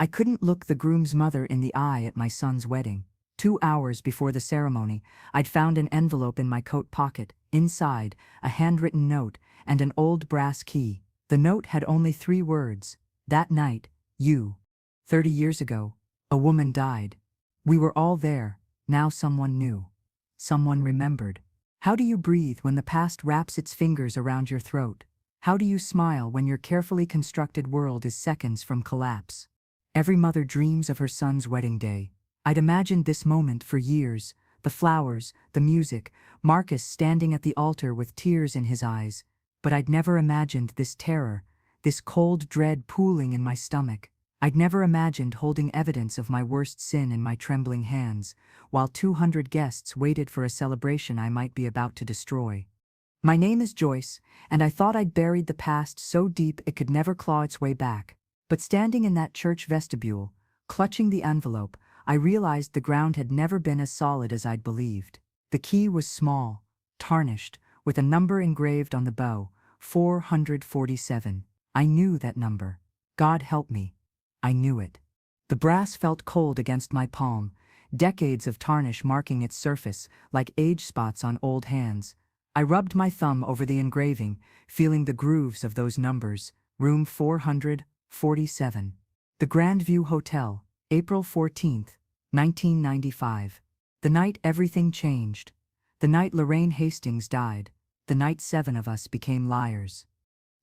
I couldn't look the groom's mother in the eye at my son's wedding. 2 hours before the ceremony, I'd found an envelope in my coat pocket, inside, a handwritten note, and an old brass key. The note had only 3 words. That night, 30 years ago, a woman died. We were all there, now someone knew. Someone remembered. How do you breathe when the past wraps its fingers around your throat? How do you smile when your carefully constructed world is seconds from collapse? Every mother dreams of her son's wedding day. I'd imagined this moment for years, the flowers, the music, Marcus standing at the altar with tears in his eyes, but I'd never imagined this terror, this cold dread pooling in my stomach. I'd never imagined holding evidence of my worst sin in my trembling hands, while 200 guests waited for a celebration I might be about to destroy. My name is Joyce, and I thought I'd buried the past so deep it could never claw its way back. But standing in that church vestibule, clutching the envelope, I realized the ground had never been as solid as I'd believed. The key was small, tarnished, with a number engraved on the bow, 447. I knew that number. God help me. I knew it. The brass felt cold against my palm, decades of tarnish marking its surface, like age spots on old hands. I rubbed my thumb over the engraving, feeling the grooves of those numbers. Room 447. The Grandview Hotel, April 14th, 1995. The night everything changed. The night Lorraine Hastings died. The night 7 of us became liars.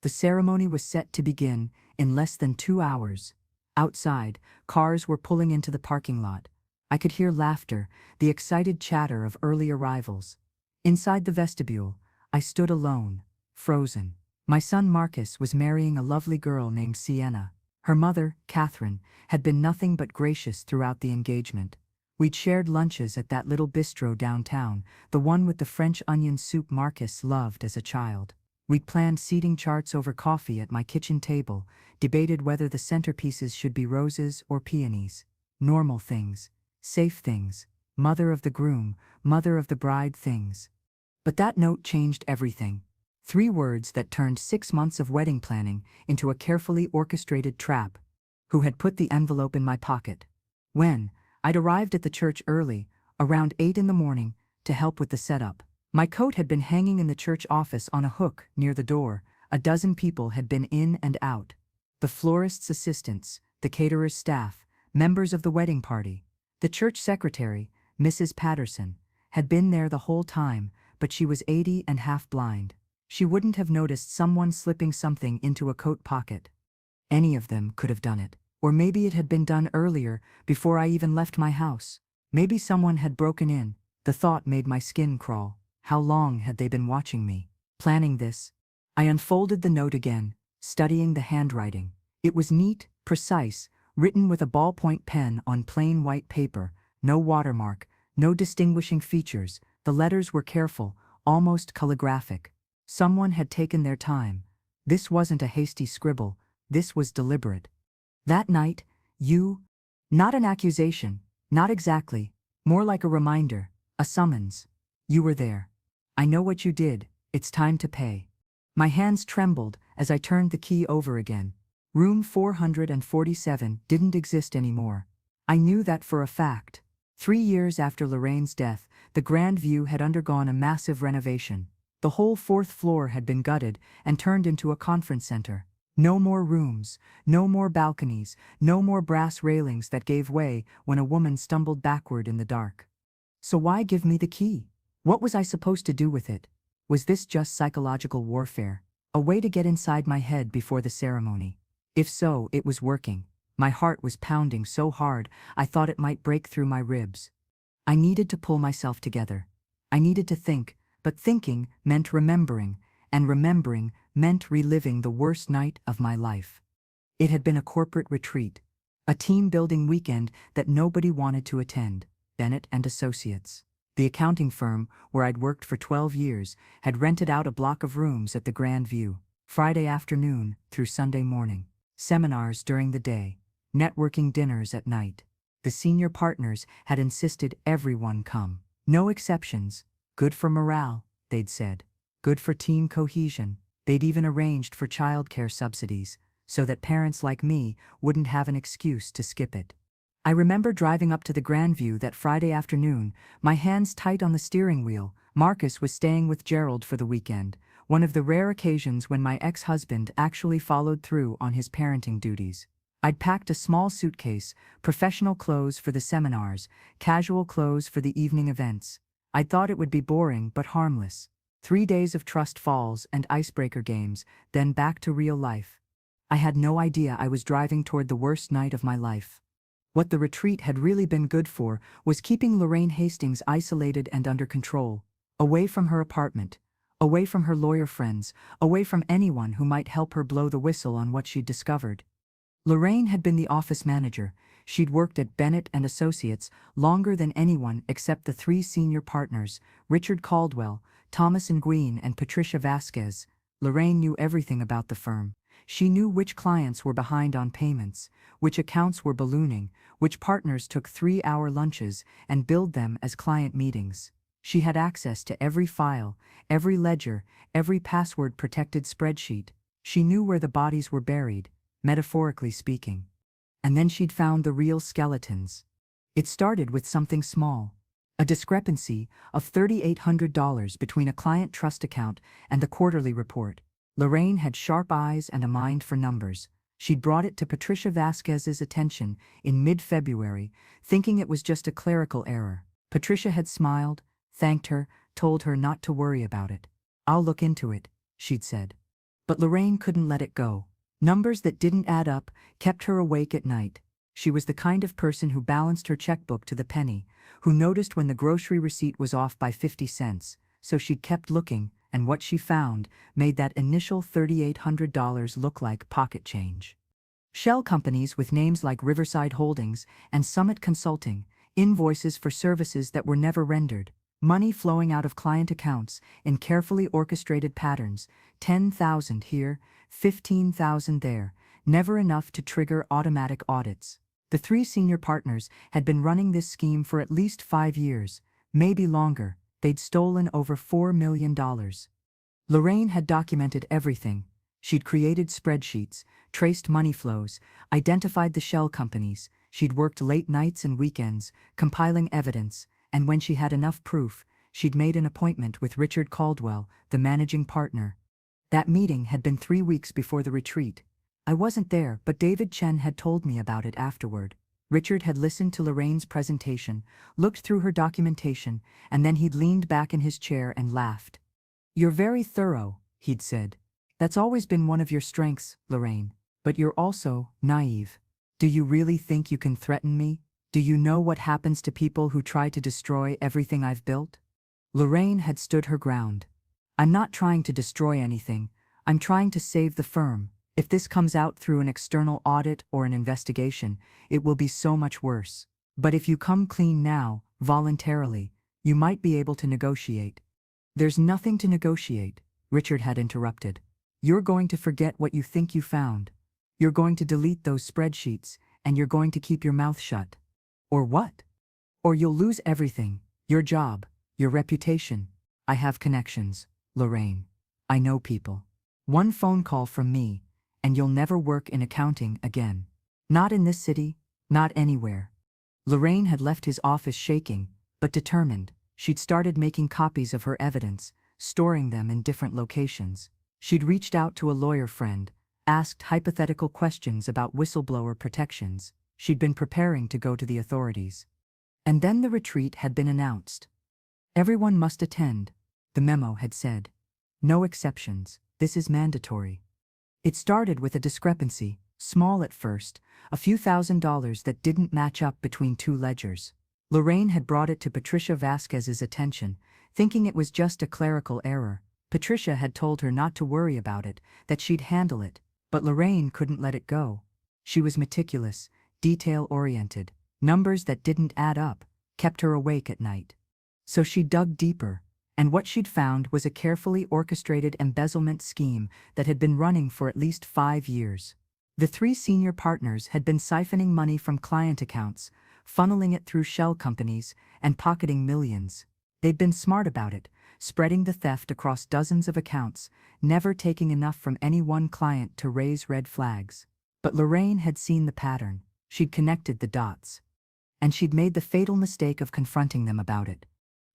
The ceremony was set to begin in less than 2 hours. Outside, cars were pulling into the parking lot. I could hear laughter, the excited chatter of early arrivals. Inside the vestibule, I stood alone, frozen. My son Marcus was marrying a lovely girl named Sienna. Her mother, Catherine, had been nothing but gracious throughout the engagement. We'd shared lunches at that little bistro downtown, the one with the French onion soup Marcus loved as a child. We'd planned seating charts over coffee at my kitchen table, debated whether the centerpieces should be roses or peonies. Normal things, safe things, mother of the groom, mother of the bride things. But that note changed everything. 3 words that turned 6 months of wedding planning into a carefully orchestrated trap. Who had put the envelope in my pocket? When? I'd arrived at the church early, around 8 in the morning, to help with the setup. My coat had been hanging in the church office on a hook near the door. A dozen people had been in and out. The florist's assistants, the caterer's staff, members of the wedding party. The church secretary, Mrs. Patterson, had been there the whole time, but she was 80 and half blind. She wouldn't have noticed someone slipping something into a coat pocket. Any of them could have done it. Or maybe it had been done earlier, before I even left my house. Maybe someone had broken in. The thought made my skin crawl. How long had they been watching me? Planning this? I unfolded the note again, studying the handwriting. It was neat, precise, written with a ballpoint pen on plain white paper. No watermark, no distinguishing features. The letters were careful, almost calligraphic. Someone had taken their time. This wasn't a hasty scribble. This was deliberate. That night, not an accusation, not exactly, more like a reminder, a summons. You were there. I know what you did. It's time to pay. My hands trembled as I turned the key over again. Room 447 didn't exist anymore. I knew that for a fact. 3 years after Lorraine's death, the Grandview had undergone a massive renovation. The whole 4th floor had been gutted and turned into a conference center. No more rooms, no more balconies, no more brass railings that gave way when a woman stumbled backward in the dark. So why give me the key? What was I supposed to do with it? Was this just psychological warfare? A way to get inside my head before the ceremony? If so, it was working. My heart was pounding so hard I thought it might break through my ribs. I needed to pull myself together. I needed to think, but thinking meant remembering, and remembering meant reliving the worst night of my life. It had been a corporate retreat, a team-building weekend that nobody wanted to attend. Bennett and Associates, the accounting firm where I'd worked for 12 years, had rented out a block of rooms at the Grandview. Friday afternoon through Sunday morning. Seminars during the day. Networking dinners at night. The senior partners had insisted everyone come. No exceptions. Good for morale, they'd said. Good for team cohesion. They'd even arranged for childcare subsidies. so that parents like me wouldn't have an excuse to skip it. I remember driving up to the Grandview that Friday afternoon, my hands tight on the steering wheel. Marcus was staying with Gerald for the weekend, one of the rare occasions when my ex-husband actually followed through on his parenting duties. I'd packed a small suitcase, professional clothes for the seminars, casual clothes for the evening events. I thought it would be boring but harmless. 3 days of trust falls and icebreaker games, then back to real life. I had no idea I was driving toward the worst night of my life. What the retreat had really been good for was keeping Lorraine Hastings isolated and under control, away from her apartment, away from her lawyer friends, away from anyone who might help her blow the whistle on what she'd discovered. Lorraine had been the office manager. She'd worked at Bennett and Associates longer than anyone except the 3 senior partners, Richard Caldwell, Thomas Nguyen, and Patricia Vasquez. Lorraine knew everything about the firm. She knew which clients were behind on payments, which accounts were ballooning, which partners took 3-hour lunches and billed them as client meetings. She had access to every file, every ledger, every password-protected spreadsheet. She knew where the bodies were buried, metaphorically speaking. And then she'd found the real skeletons. It started with something small. A discrepancy of $3,800 between a client trust account and the quarterly report. Lorraine had sharp eyes and a mind for numbers. She'd brought it to Patricia Vasquez's attention in mid-February, thinking it was just a clerical error. Patricia had smiled, thanked her, told her not to worry about it. "I'll look into it," she'd said. But Lorraine couldn't let it go. Numbers that didn't add up kept her awake at night. She was the kind of person who balanced her checkbook to the penny, who noticed when the grocery receipt was off by 50 cents, so she kept looking, and what she found made that initial $3,800 look like pocket change. Shell companies with names like Riverside Holdings and Summit Consulting, invoices for services that were never rendered, money flowing out of client accounts in carefully orchestrated patterns, 10,000 here, 15,000 there, never enough to trigger automatic audits. The 3 senior partners had been running this scheme for at least 5 years, maybe longer. They'd stolen over $4 million. Lorraine had documented everything. She'd created spreadsheets, traced money flows, identified the shell companies. She'd worked late nights and weekends, compiling evidence, and when she had enough proof, she'd made an appointment with Richard Caldwell, the managing partner. That meeting had been 3 weeks before the retreat. I wasn't there, but David Chen had told me about it afterward. Richard had listened to Lorraine's presentation, looked through her documentation, and then he'd leaned back in his chair and laughed. "You're very thorough," he'd said. "That's always been one of your strengths, Lorraine. But you're also naive. Do you really think you can threaten me? Do you know what happens to people who try to destroy everything I've built?" Lorraine had stood her ground. "I'm not trying to destroy anything. I'm trying to save the firm. If this comes out through an external audit or an investigation, it will be so much worse. But if you come clean now, voluntarily, you might be able to negotiate." "There's nothing to negotiate," Richard had interrupted. "You're going to forget what you think you found. You're going to delete those spreadsheets, and you're going to keep your mouth shut." "Or what?" "Or you'll lose everything, your job, your reputation." "I have connections, Lorraine. I know people. One phone call from me, and you'll never work in accounting again. Not in this city, not anywhere." Lorraine had left his office shaking, but determined. She'd started making copies of her evidence, storing them in different locations. She'd reached out to a lawyer friend, asked hypothetical questions about whistleblower protections. She'd been preparing to go to the authorities. And then the retreat had been announced. "Everyone must attend," the memo had said. "No exceptions. This is mandatory." It started with a discrepancy, small at first, a few $1,000s that didn't match up between 2 ledgers. Lorraine had brought it to Patricia Vasquez's attention, thinking it was just a clerical error. Patricia had told her not to worry about it, that she'd handle it, but Lorraine couldn't let it go. She was meticulous, detail-oriented. Numbers that didn't add up kept her awake at night. So she dug deeper, and what she'd found was a carefully orchestrated embezzlement scheme that had been running for at least 5 years. The 3 senior partners had been siphoning money from client accounts, funneling it through shell companies, and pocketing millions. They'd been smart about it, spreading the theft across dozens of accounts, never taking enough from any one client to raise red flags. But Lorraine had seen the pattern. She'd connected the dots. And she'd made the fatal mistake of confronting them about it.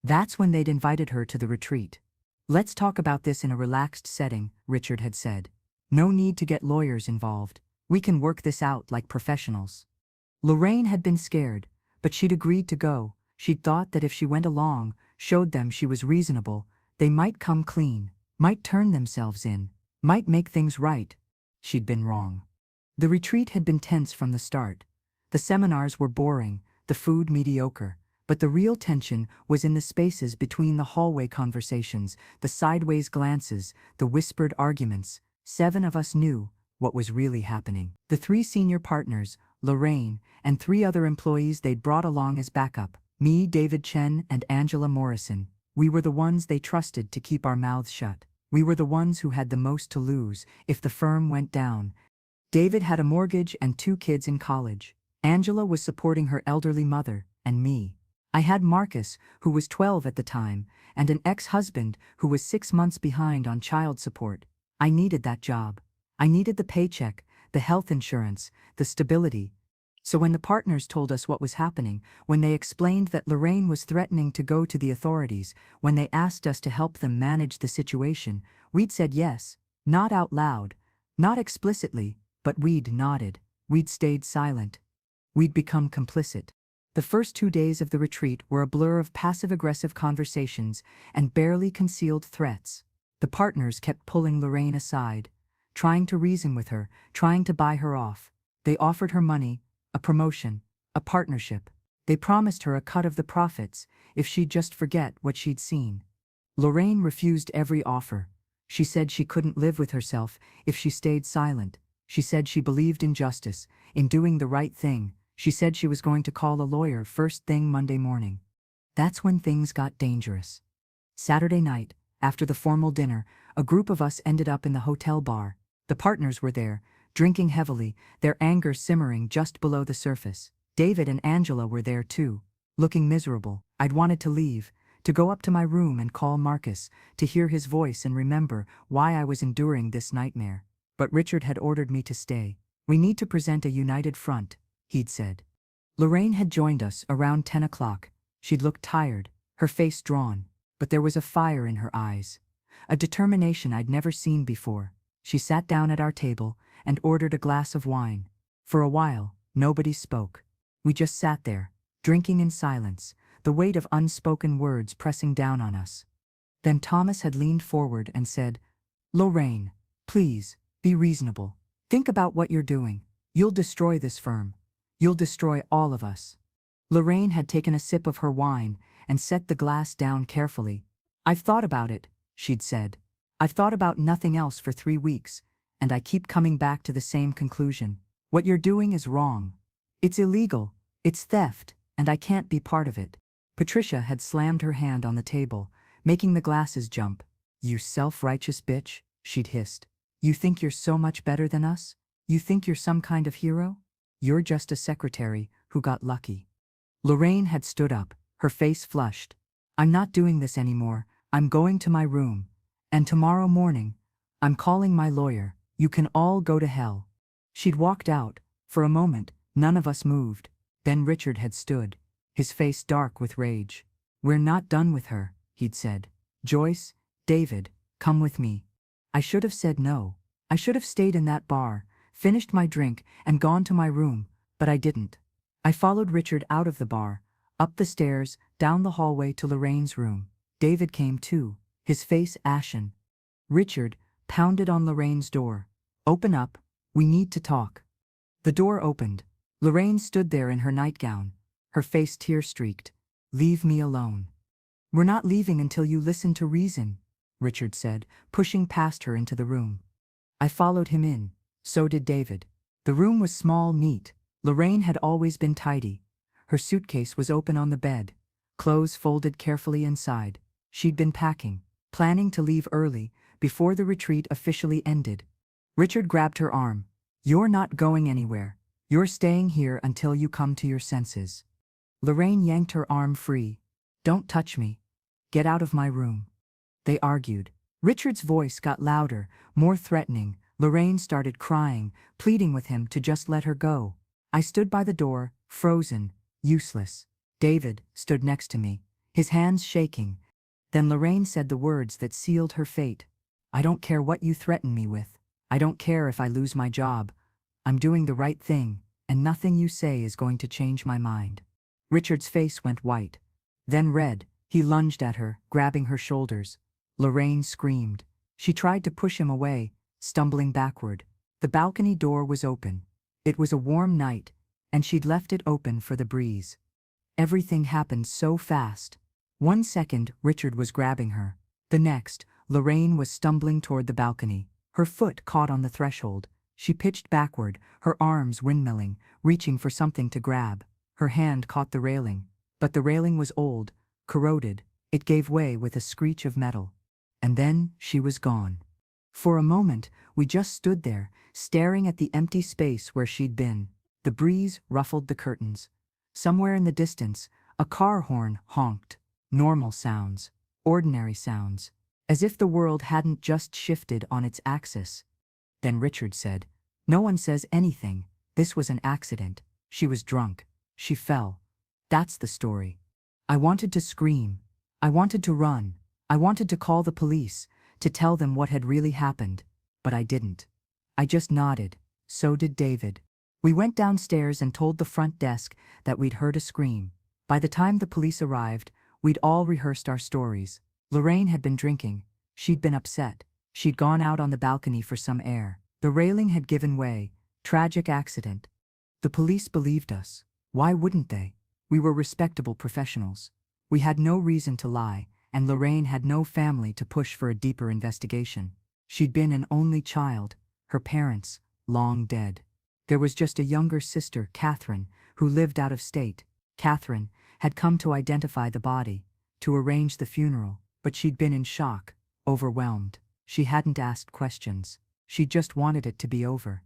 That's when they'd invited her to the retreat. "Let's talk about this in a relaxed setting," Richard had said. "No need to get lawyers involved. We can work this out like professionals." Lorraine had been scared, but she'd agreed to go. She'd thought that if she went along, showed them she was reasonable, they might come clean, might turn themselves in, might make things right. She'd been wrong. The retreat had been tense from the start. The seminars were boring, the food mediocre, but the real tension was in the spaces between the hallway conversations, the sideways glances, the whispered arguments. 7 of us knew what was really happening. The 3 senior partners, Lorraine, and 3 other employees they'd brought along as backup, me, David Chen, and Angela Morrison. We were the ones they trusted to keep our mouths shut. We were the ones who had the most to lose if the firm went down. David had a mortgage and 2 kids in college. Angela was supporting her elderly mother, and me. I had Marcus, who was 12 at the time, and an ex-husband who was 6 months behind on child support. I needed that job. I needed the paycheck, the health insurance, the stability. So when the partners told us what was happening, when they explained that Lorraine was threatening to go to the authorities, when they asked us to help them manage the situation, we'd said yes, not out loud, not explicitly, but we'd nodded. We'd stayed silent. We'd become complicit. The first 2 days of the retreat were a blur of passive-aggressive conversations and barely concealed threats. The partners kept pulling Lorraine aside, trying to reason with her, trying to buy her off. They offered her money, a promotion, a partnership. They promised her a cut of the profits if she'd just forget what she'd seen. Lorraine refused every offer. She said she couldn't live with herself if she stayed silent. She said she believed in justice, in doing the right thing. She said she was going to call a lawyer first thing Monday morning. That's when things got dangerous. Saturday night, after the formal dinner, a group of us ended up in the hotel bar. The partners were there, drinking heavily, their anger simmering just below the surface. David and Angela were there too, looking miserable. I'd wanted to leave, to go up to my room and call Marcus, to hear his voice and remember why I was enduring this nightmare. But Richard had ordered me to stay. "We need to present a united front," he'd said. Lorraine had joined us around 10 o'clock. She'd looked tired, her face drawn, but there was a fire in her eyes, a determination I'd never seen before. She sat down at our table and ordered a glass of wine. For a while, nobody spoke. We just sat there, drinking in silence, the weight of unspoken words pressing down on us. Then Thomas had leaned forward and said, "Lorraine, please, be reasonable. Think about what you're doing. You'll destroy this firm. You'll destroy all of us." Lorraine had taken a sip of her wine and set the glass down carefully. "I've thought about it," she'd said. "I've thought about nothing else for 3 weeks, and I keep coming back to the same conclusion. What you're doing is wrong. It's illegal, it's theft, and I can't be part of it." Patricia had slammed her hand on the table, making the glasses jump. "You self-righteous bitch," she'd hissed. "You think you're so much better than us? You think you're some kind of hero? You're just a secretary who got lucky." Lorraine had stood up, her face flushed. "I'm not doing this anymore. I'm going to my room. And tomorrow morning, I'm calling my lawyer. You can all go to hell." She'd walked out. For a moment, none of us moved. Then Richard had stood, his face dark with rage. "We're not done with her," he'd said. "Joyce, David, come with me." I should have said no. I should have stayed in that bar, finished my drink, and gone to my room, but I didn't. I followed Richard out of the bar, up the stairs, down the hallway to Lorraine's room. David came too, his face ashen. Richard pounded on Lorraine's door. "Open up, we need to talk." The door opened. Lorraine stood there in her nightgown, her face tear-streaked. "Leave me alone." "We're not leaving until you listen to reason," Richard said, pushing past her into the room. I followed him in. So did David. The room was small, neat. Lorraine had always been tidy. Her suitcase was open on the bed, clothes folded carefully inside. She'd been packing, planning to leave early, before the retreat officially ended. Richard grabbed her arm. "You're not going anywhere. You're staying here until you come to your senses." Lorraine yanked her arm free. "Don't touch me. Get out of my room." They argued. Richard's voice got louder, more threatening. Lorraine started crying, pleading with him to just let her go. I stood by the door, frozen, useless. David stood next to me, his hands shaking. Then Lorraine said the words that sealed her fate. I don't care what you threaten me with. I don't care if I lose my job. I'm doing the right thing, and nothing you say is going to change my mind. Richard's face went white, then red. He lunged at her, grabbing her shoulders. Lorraine screamed. She tried to push him away, stumbling backward. The balcony door was open. It was a warm night, and she'd left it open for the breeze. Everything happened so fast. 1 second, Richard was grabbing her. The next, Lorraine was stumbling toward the balcony. Her foot caught on the threshold. She pitched backward, her arms windmilling, reaching for something to grab. Her hand caught the railing. But the railing was old, corroded. It gave way with a screech of metal. And then she was gone. For a moment, we just stood there, staring at the empty space where she'd been. The breeze ruffled the curtains. Somewhere in the distance, a car horn honked. Normal sounds, ordinary sounds, as if the world hadn't just shifted on its axis. Then Richard said, "No one says anything. This was an accident. She was drunk. She fell. That's the story." I wanted to scream. I wanted to run. I wanted to call the police, to tell them what had really happened. But I didn't. I just nodded. So did David. We went downstairs and told the front desk that we'd heard a scream. By the time the police arrived, we'd all rehearsed our stories. Lorraine had been drinking. She'd been upset. She'd gone out on the balcony for some air. The railing had given way. Tragic accident. The police believed us. Why wouldn't they? We were respectable professionals. We had no reason to lie, and Lorraine had no family to push for a deeper investigation. She'd been an only child, her parents long dead. There was just a younger sister, Catherine, who lived out of state. Catherine had come to identify the body, to arrange the funeral, but she'd been in shock, overwhelmed. She hadn't asked questions. She just wanted it to be over.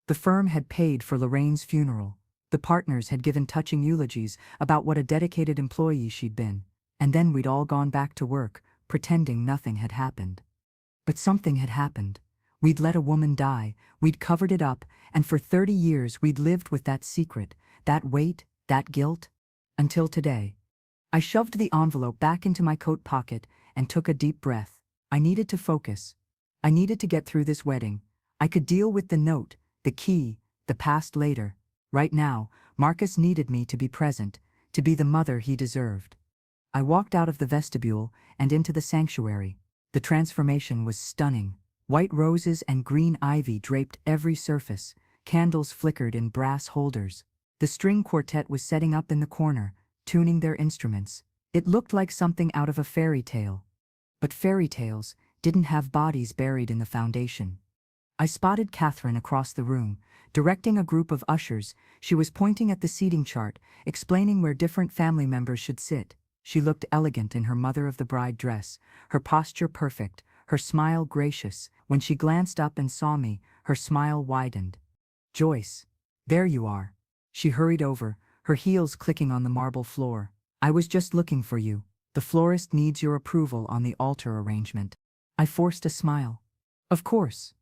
The firm had paid for Lorraine's funeral. The partners had given touching eulogies about what a dedicated employee she'd been. And then we'd all gone back to work, pretending nothing had happened. But something had happened. We'd let a woman die, we'd covered it up, and for 30 years we'd lived with that secret, that weight, that guilt. Until today. I shoved the envelope back into my coat pocket and took a deep breath. I needed to focus. I needed to get through this wedding. I could deal with the note, the key, the past later. Right now, Marcus needed me to be present, to be the mother he deserved. I walked out of the vestibule and into the sanctuary. The transformation was stunning. White roses and green ivy draped every surface. Candles flickered in brass holders. The string quartet was setting up in the corner, tuning their instruments. It looked like something out of a fairy tale. But fairy tales didn't have bodies buried in the foundation. I spotted Catherine across the room, directing a group of ushers. She was pointing at the seating chart, explaining where different family members should sit. She looked elegant in her mother-of-the-bride dress, her posture perfect, her smile gracious. When she glanced up and saw me, her smile widened. "Joyce, there you are." She hurried over, her heels clicking on the marble floor. "I was just looking for you. The florist needs your approval on the altar arrangement." I forced a smile. "Of course."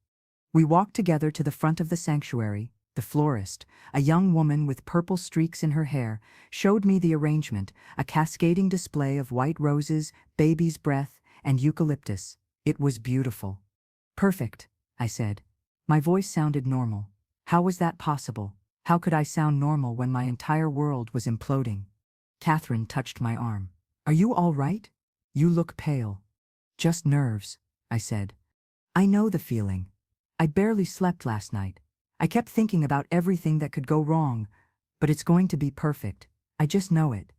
We walked together to the front of the sanctuary. The florist, a young woman with purple streaks in her hair, showed me the arrangement, a cascading display of white roses, baby's breath, and eucalyptus. It was beautiful. "Perfect," I said. My voice sounded normal. How was that possible? How could I sound normal when my entire world was imploding? Catherine touched my arm. "Are you all right? You look pale." "Just nerves," I said. "I know the feeling. I barely slept last night. I kept thinking about everything that could go wrong, but it's going to be perfect. I just know it."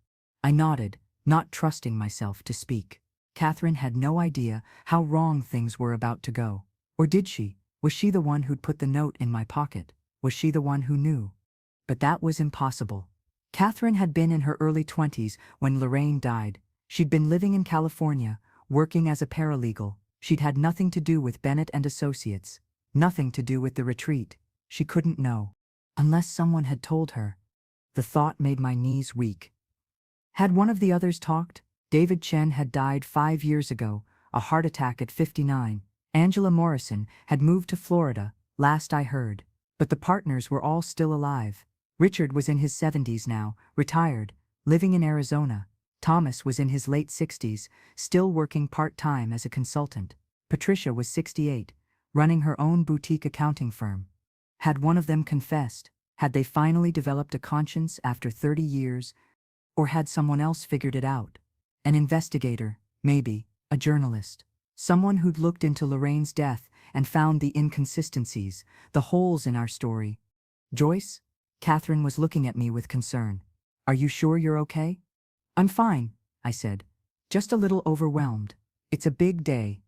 I nodded, not trusting myself to speak. Catherine had no idea how wrong things were about to go. Or did she? Was she the one who'd put the note in my pocket? Was she the one who knew? But that was impossible. Catherine had been in her early 20s when Lorraine died. She'd been living in California, working as a paralegal. She'd had nothing to do with Bennett and Associates. Nothing to do with the retreat. She couldn't know. Unless someone had told her. The thought made my knees weak. Had one of the others talked? David Chen had died 5 years ago, a heart attack at 59. Angela Morrison had moved to Florida, last I heard. But the partners were all still alive. Richard was in his 70s now, retired, living in Arizona. Thomas was in his late 60s, still working part-time as a consultant. Patricia was 68, running her own boutique accounting firm. Had one of them confessed? Had they finally developed a conscience after 30 years? Or had someone else figured it out? An investigator, maybe, a journalist. Someone who'd looked into Lorraine's death and found the inconsistencies, the holes in our story. Joyce? Catherine was looking at me with concern. Are you sure you're okay? I'm fine, I said. Just a little overwhelmed. It's a big day.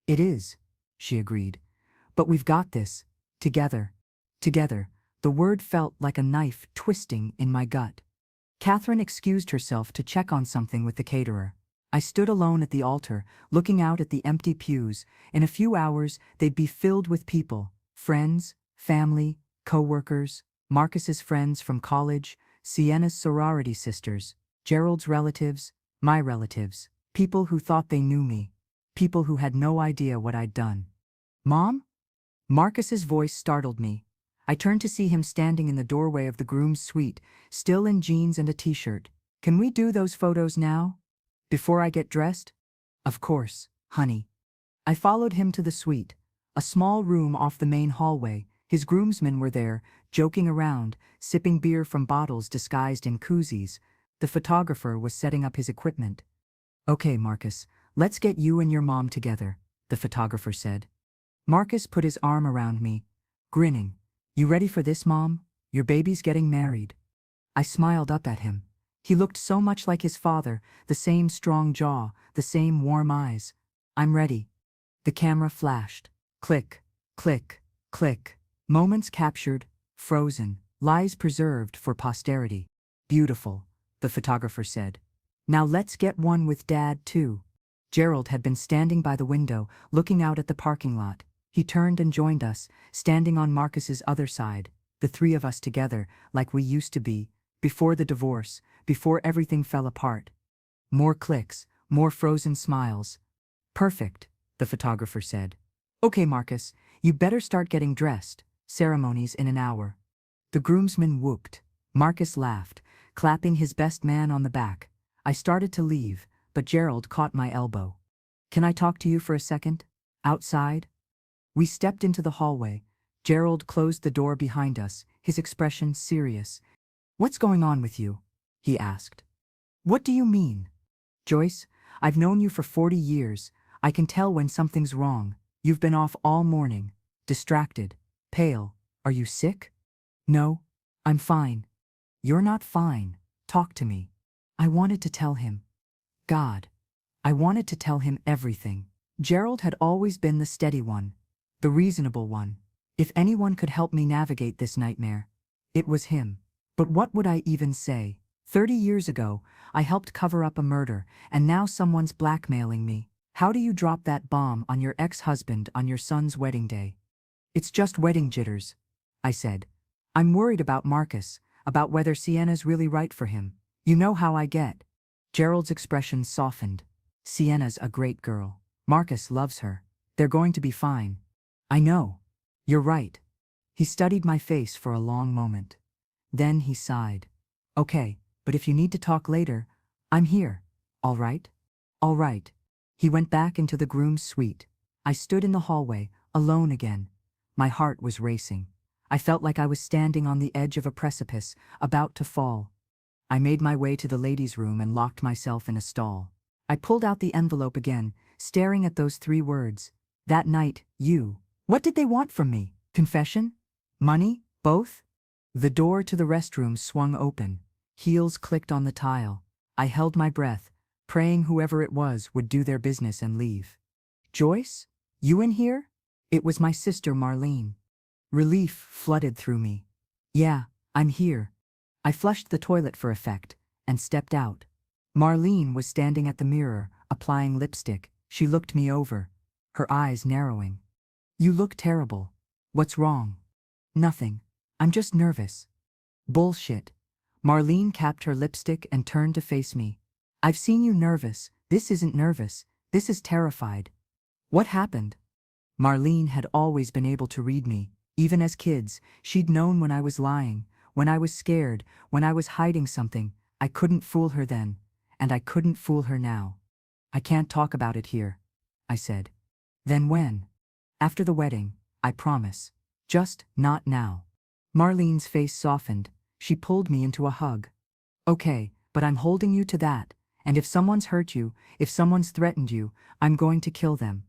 It is, she agreed. But we've got this. Together. Together. The word felt like a knife twisting in my gut. Catherine excused herself to check on something with the caterer. I stood alone at the altar, looking out at the empty pews. In a few hours, they'd be filled with people. Friends, family, co-workers, Marcus's friends from college, Sienna's sorority sisters, Gerald's relatives, my relatives, people who thought they knew me, people who had no idea what I'd done. Mom? Marcus's voice startled me. I turned to see him standing in the doorway of the groom's suite, still in jeans and a t-shirt. Can we do those photos now? Before I get dressed? Of course, honey. I followed him to the suite, a small room off the main hallway. His groomsmen were there, joking around, sipping beer from bottles disguised in koozies. The photographer was setting up his equipment. Okay, Marcus, let's get you and your mom together, the photographer said. Marcus put his arm around me, grinning. You ready for this, Mom? Your baby's getting married. I smiled up at him. He looked so much like his father, the same strong jaw, the same warm eyes. I'm ready. The camera flashed. Click, click, click. Moments captured, frozen, lies preserved for posterity. Beautiful, the photographer said. Now let's get one with Dad, too. Gerald had been standing by the window, looking out at the parking lot. He turned and joined us, standing on Marcus's other side, the three of us together, like we used to be, before the divorce, before everything fell apart. More clicks, more frozen smiles. Perfect, the photographer said. Okay, Marcus, you better start getting dressed. Ceremony's in an hour. The groomsmen whooped. Marcus laughed, clapping his best man on the back. I started to leave, but Gerald caught my elbow. Can I talk to you for a second? Outside? We stepped into the hallway. Gerald closed the door behind us, his expression serious. What's going on with you? He asked. What do you mean? Joyce, I've known you for 40 years. I can tell when something's wrong. You've been off all morning, distracted, pale. Are you sick? No, I'm fine. You're not fine. Talk to me. I wanted to tell him. God. I wanted to tell him everything. Gerald had always been the steady one, the reasonable one. If anyone could help me navigate this nightmare, it was him. But what would I even say? 30 years ago, I helped cover up a murder, and now someone's blackmailing me. How do you drop that bomb on your ex-husband on your son's wedding day? It's just wedding jitters, I said. I'm worried about Marcus, about whether Sienna's really right for him. You know how I get. Gerald's expression softened. Sienna's a great girl. Marcus loves her. They're going to be fine. I know. You're right. He studied my face for a long moment. Then he sighed. Okay, but if you need to talk later, I'm here. All right? All right. He went back into the groom's suite. I stood in the hallway, alone again. My heart was racing. I felt like I was standing on the edge of a precipice, about to fall. I made my way to the ladies' room and locked myself in a stall. I pulled out the envelope again, staring at those 3 words. That night, you. What did they want from me? Confession? Money? Both? The door to the restroom swung open. Heels clicked on the tile. I held my breath, praying whoever it was would do their business and leave. Joyce? You in here? It was my sister Marlene. Relief flooded through me. Yeah, I'm here. I flushed the toilet for effect, and stepped out. Marlene was standing at the mirror, applying lipstick. She looked me over, her eyes narrowing. You look terrible. What's wrong? Nothing. I'm just nervous. Bullshit. Marlene capped her lipstick and turned to face me. I've seen you nervous. This isn't nervous. This is terrified. What happened? Marlene had always been able to read me. Even as kids, she'd known when I was lying, when I was scared, when I was hiding something. I couldn't fool her then, and I couldn't fool her now. I can't talk about it here, I said. Then when? After the wedding, I promise. Just not now. Marlene's face softened. She pulled me into a hug. Okay, but I'm holding you to that, and if someone's hurt you, if someone's threatened you, I'm going to kill them.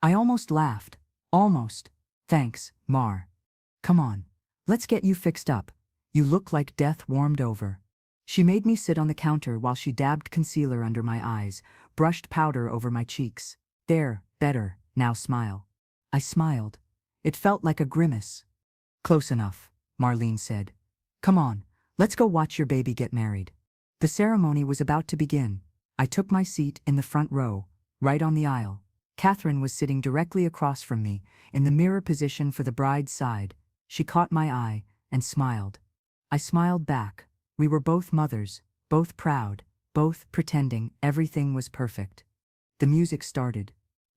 I almost laughed. Almost. Thanks, Mar. Come on. Let's get you fixed up. You look like death warmed over. She made me sit on the counter while she dabbed concealer under my eyes, brushed powder over my cheeks. There, better, now smile. I smiled. It felt like a grimace. Close enough, Marlene said. Come on, let's go watch your baby get married. The ceremony was about to begin. I took my seat in the front row, right on the aisle. Catherine was sitting directly across from me, in the mirror position for the bride's side. She caught my eye and smiled. I smiled back. We were both mothers, both proud, both pretending everything was perfect. The music started.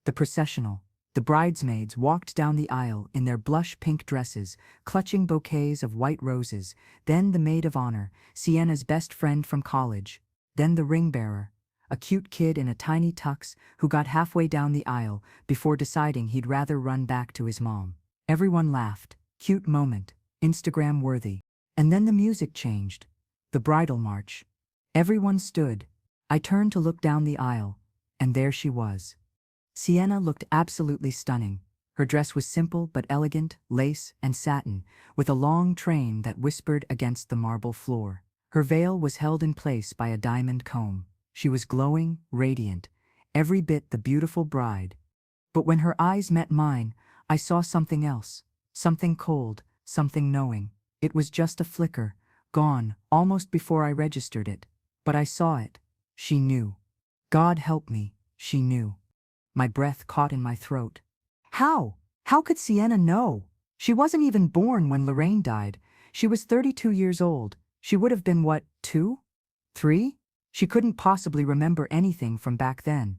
The processional. The bridesmaids walked down the aisle in their blush pink dresses, clutching bouquets of white roses. Then the maid of honor, Sienna's best friend from college. Then the ring bearer, a cute kid in a tiny tux who got halfway down the aisle before deciding he'd rather run back to his mom. Everyone laughed. Cute moment. Instagram worthy. And then the music changed. The bridal march. Everyone stood. I turned to look down the aisle, and there she was. Sienna looked absolutely stunning. Her dress was simple but elegant, lace and satin, with a long train that whispered against the marble floor. Her veil was held in place by a diamond comb. She was glowing, radiant, every bit the beautiful bride. But when her eyes met mine, I saw something else, something cold, something knowing. It was just a flicker, gone, almost before I registered it. But I saw it. She knew. God help me, she knew. My breath caught in my throat. How? How could Sienna know? She wasn't even born when Lorraine died. She was 32 years old. She would have been what, 2? 3? She couldn't possibly remember anything from back then.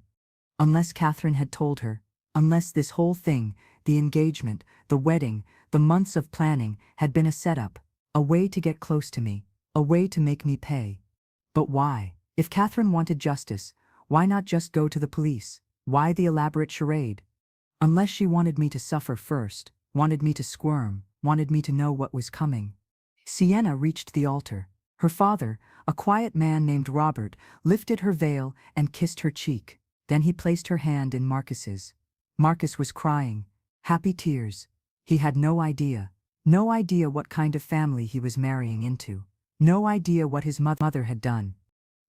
Unless Catherine had told her. Unless this whole thing, the engagement, the wedding, the months of planning, had been a setup. A way to get close to me. A way to make me pay. But why? If Catherine wanted justice, why not just go to the police? Why the elaborate charade? Unless she wanted me to suffer first, wanted me to squirm, wanted me to know what was coming. Sienna reached the altar. Her father, a quiet man named Robert, lifted her veil and kissed her cheek. Then he placed her hand in Marcus's. Marcus was crying, happy tears. He had no idea what kind of family he was marrying into. No idea what his mother had done.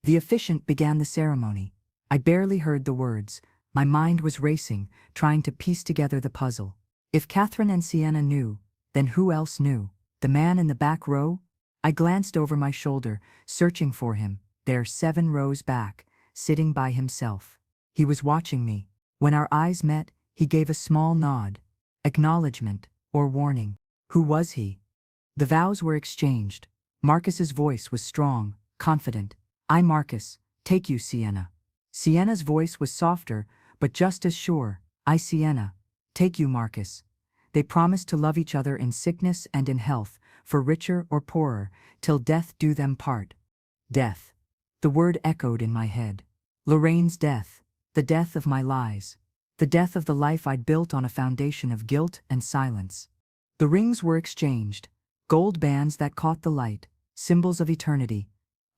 The officiant began the ceremony. I barely heard the words. My mind was racing, trying to piece together the puzzle. If Catherine and Sienna knew, then who else knew? The man in the back row? I glanced over my shoulder, searching for him, there 7 rows back, sitting by himself. He was watching me. When our eyes met, he gave a small nod. Acknowledgement, or warning. Who was he? The vows were exchanged. Marcus's voice was strong, confident. I, Marcus, take you, Sienna. Sienna's voice was softer, but just as sure. I, Sienna, take you, Marcus. They promised to love each other in sickness and in health, for richer or poorer, till death do them part. Death. The word echoed in my head. Lorraine's death. The death of my lies. The death of the life I'd built on a foundation of guilt and silence. The rings were exchanged. Gold bands that caught the light. Symbols of eternity.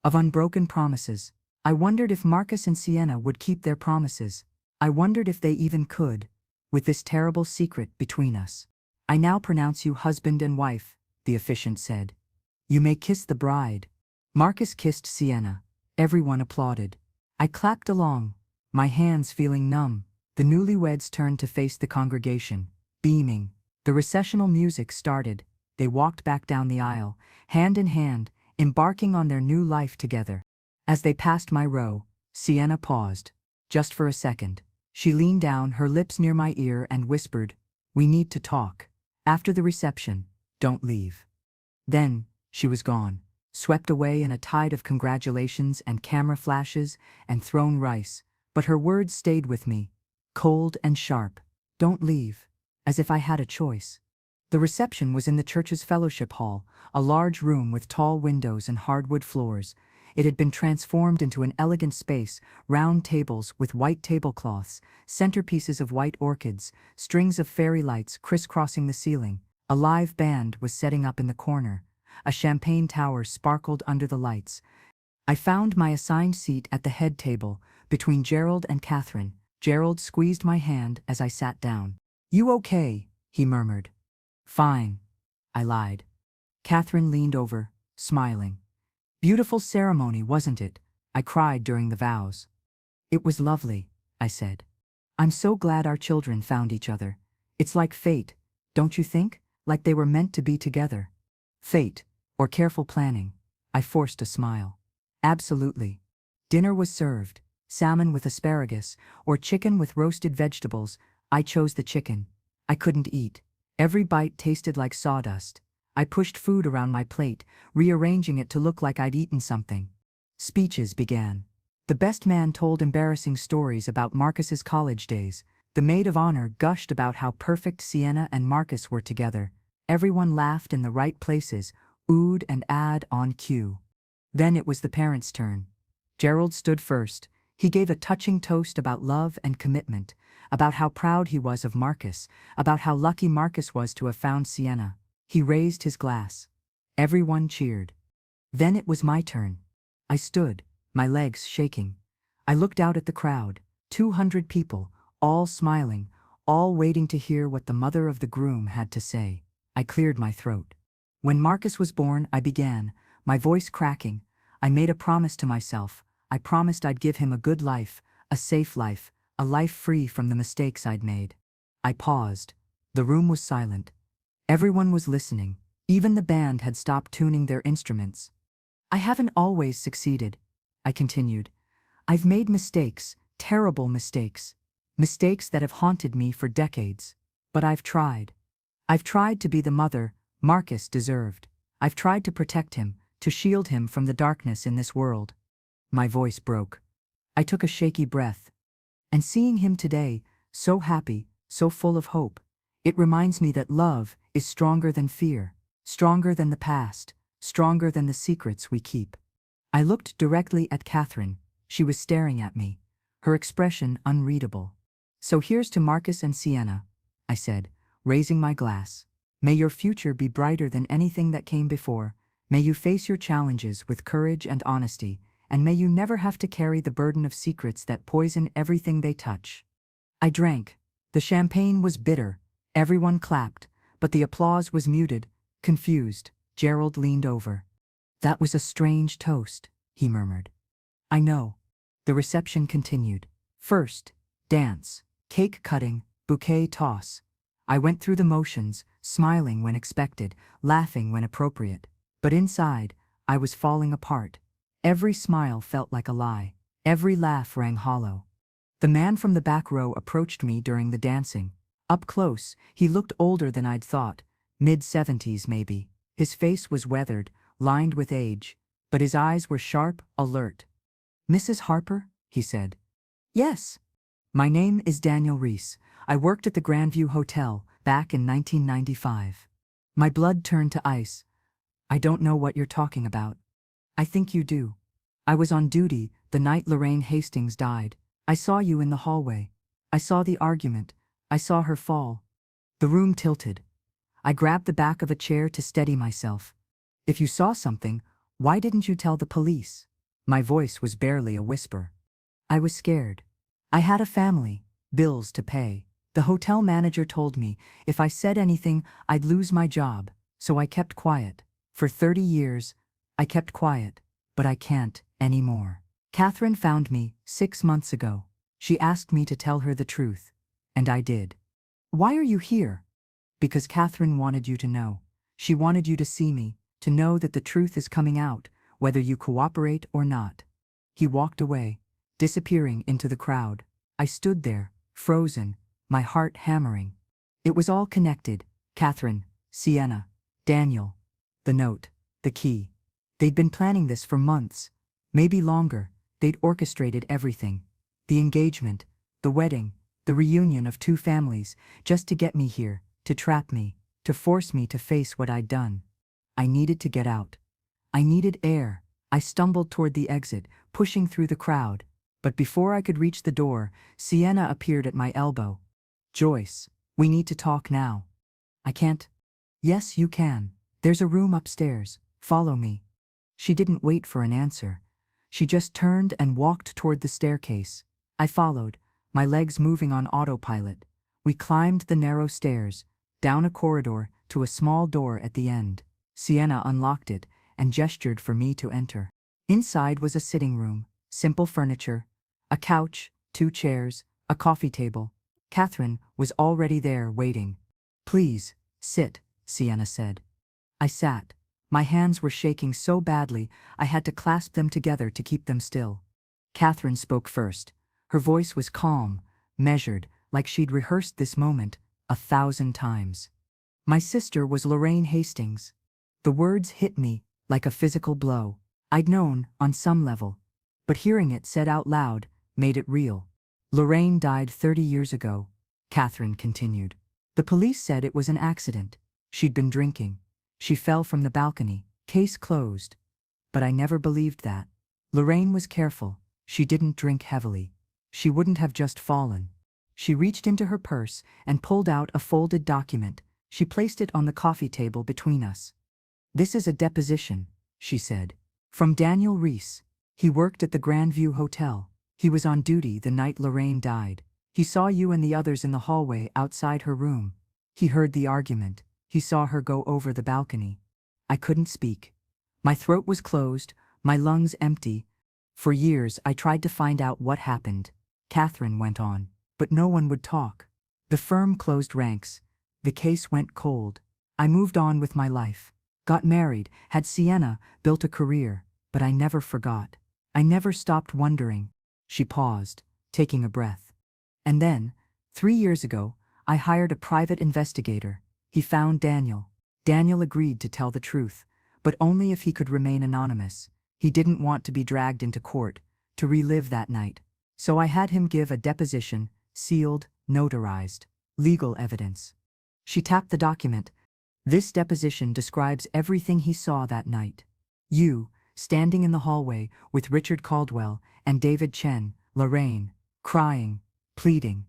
Of unbroken promises. I wondered if Marcus and Sienna would keep their promises. I wondered if they even could, with this terrible secret between us. I now pronounce you husband and wife, the officiant said. You may kiss the bride. Marcus kissed Sienna. Everyone applauded. I clapped along, my hands feeling numb. The newlyweds turned to face the congregation, beaming. The recessional music started. They walked back down the aisle, hand in hand, embarking on their new life together. As they passed my row, Sienna paused, just for a second. She leaned down, her lips near my ear, and whispered, "We need to talk. After the reception, don't leave." Then, she was gone, swept away in a tide of congratulations and camera flashes and thrown rice, But her words stayed with me, cold and sharp. Don't leave. As if I had a choice. The reception was in the church's fellowship hall, a large room with tall windows and hardwood floors. It had been transformed into an elegant space, round tables with white tablecloths, centerpieces of white orchids, strings of fairy lights crisscrossing the ceiling. A live band was setting up in the corner. A champagne tower sparkled under the lights. I found my assigned seat at the head table, between Gerald and Catherine. Gerald squeezed my hand as I sat down. "You okay?" he murmured. "Fine," I lied. Catherine leaned over, smiling. "Beautiful ceremony, wasn't it?" I cried during the vows. "It was lovely," I said. "I'm so glad our children found each other. It's like fate, don't you think? Like they were meant to be together." "Fate, or careful planning," I forced a smile. "Absolutely." Dinner was served, salmon with asparagus, or chicken with roasted vegetables. I chose the chicken. I couldn't eat. Every bite tasted like sawdust. I pushed food around my plate, rearranging it to look like I'd eaten something. Speeches began. The best man told embarrassing stories about Marcus's college days. The maid of honor gushed about how perfect Sienna and Marcus were together. Everyone laughed in the right places, oohed and ahed on cue. Then it was the parents' turn. Gerald stood first. He gave a touching toast about love and commitment, about how proud he was of Marcus, about how lucky Marcus was to have found Sienna. He raised his glass. Everyone cheered. Then it was my turn. I stood, my legs shaking. I looked out at the crowd, 200 people, all smiling, all waiting to hear what the mother of the groom had to say. I cleared my throat. When Marcus was born, I began, my voice cracking. I made a promise to myself. I promised I'd give him a good life, a safe life, a life free from the mistakes I'd made. I paused. The room was silent. Everyone was listening. Even the band had stopped tuning their instruments. "I haven't always succeeded," I continued. "I've made mistakes, terrible mistakes. Mistakes that have haunted me for decades. But I've tried. I've tried to be the mother Marcus deserved. I've tried to protect him, to shield him from the darkness in this world." My voice broke. I took a shaky breath. And seeing him today, so happy, so full of hope, it reminds me that love is stronger than fear, stronger than the past, stronger than the secrets we keep. I looked directly at Catherine. She was staring at me, her expression unreadable. "So here's to Marcus and Sienna," I said, raising my glass. "May your future be brighter than anything that came before. May you face your challenges with courage and honesty, and may you never have to carry the burden of secrets that poison everything they touch." I drank. The champagne was bitter. Everyone clapped, but the applause was muted, confused. Gerald leaned over. "That was a strange toast," he murmured. "I know." The reception continued. First, dance, cake cutting, bouquet toss. I went through the motions, smiling when expected, laughing when appropriate. But inside, I was falling apart. Every smile felt like a lie. Every laugh rang hollow. The man from the back row approached me during the dancing. Up close, he looked older than I'd thought, mid-70s maybe. His face was weathered, lined with age, but his eyes were sharp, alert. "Mrs. Harper?" he said. "Yes. My name is Daniel Reese. I worked at the Grandview Hotel back in 1995. My blood turned to ice. "I don't know what you're talking about." "I think you do. I was on duty the night Lorraine Hastings died. I saw you in the hallway. I saw the argument. I saw her fall." The room tilted. I grabbed the back of a chair to steady myself. "If you saw something, why didn't you tell the police?" My voice was barely a whisper. "I was scared. I had a family, bills to pay. The hotel manager told me if I said anything, I'd lose my job, so I kept quiet. For 30 years, I kept quiet, but I can't anymore. Catherine found me 6 months ago. She asked me to tell her the truth, and I did." "Why are you here?" "Because Catherine wanted you to know. She wanted you to see me, to know that the truth is coming out, whether you cooperate or not." He walked away, disappearing into the crowd. I stood there, frozen, my heart hammering. It was all connected. Catherine, Sienna, Daniel. The note, the key. They'd been planning this for months, maybe longer. They'd orchestrated everything. The engagement, the wedding, the reunion of two families, just to get me here, to trap me, to force me to face what I'd done. I needed to get out. I needed air. I stumbled toward the exit, pushing through the crowd. But before I could reach the door, Sienna appeared at my elbow. "Joyce, we need to talk now." "I can't." "Yes, you can. There's a room upstairs. Follow me." She didn't wait for an answer. She just turned and walked toward the staircase. I followed, my legs moving on autopilot. We climbed the narrow stairs, down a corridor to a small door at the end. Sienna unlocked it and gestured for me to enter. Inside was a sitting room, simple furniture, a couch, 2 chairs, a coffee table. Catherine was already there waiting. "Please, sit," Sienna said. I sat. My hands were shaking so badly I had to clasp them together to keep them still. Catherine spoke first. Her voice was calm, measured, like she'd rehearsed this moment 1,000 times. "My sister was Lorraine Hastings." The words hit me like a physical blow. I'd known, on some level, but hearing it said out loud made it real. "Lorraine died 30 years ago," Catherine continued. "The police said it was an accident. She'd been drinking. She fell from the balcony. Case closed." But I never believed that. Lorraine was careful. She didn't drink heavily. She wouldn't have just fallen. She reached into her purse and pulled out a folded document. She placed it on the coffee table between us. "This is a deposition," she said. "From Daniel Reese. He worked at the Grandview Hotel. He was on duty the night Lorraine died. He saw you and the others in the hallway outside her room. He heard the argument. He saw her go over the balcony." I couldn't speak. My throat was closed, my lungs empty. For years I tried to find out what happened. Catherine went on, but no one would talk. The firm closed ranks. The case went cold. I moved on with my life. Got married, had Sienna, built a career, but I never forgot. I never stopped wondering. She paused, taking a breath. And then, 3 years ago, I hired a private investigator. He found Daniel. Daniel agreed to tell the truth, but only if he could remain anonymous. He didn't want to be dragged into court, to relive that night. So I had him give a deposition, sealed, notarized, legal evidence. She tapped the document. "This deposition describes everything he saw that night. You, standing in the hallway with Richard Caldwell and David Chen, Lorraine, crying, pleading.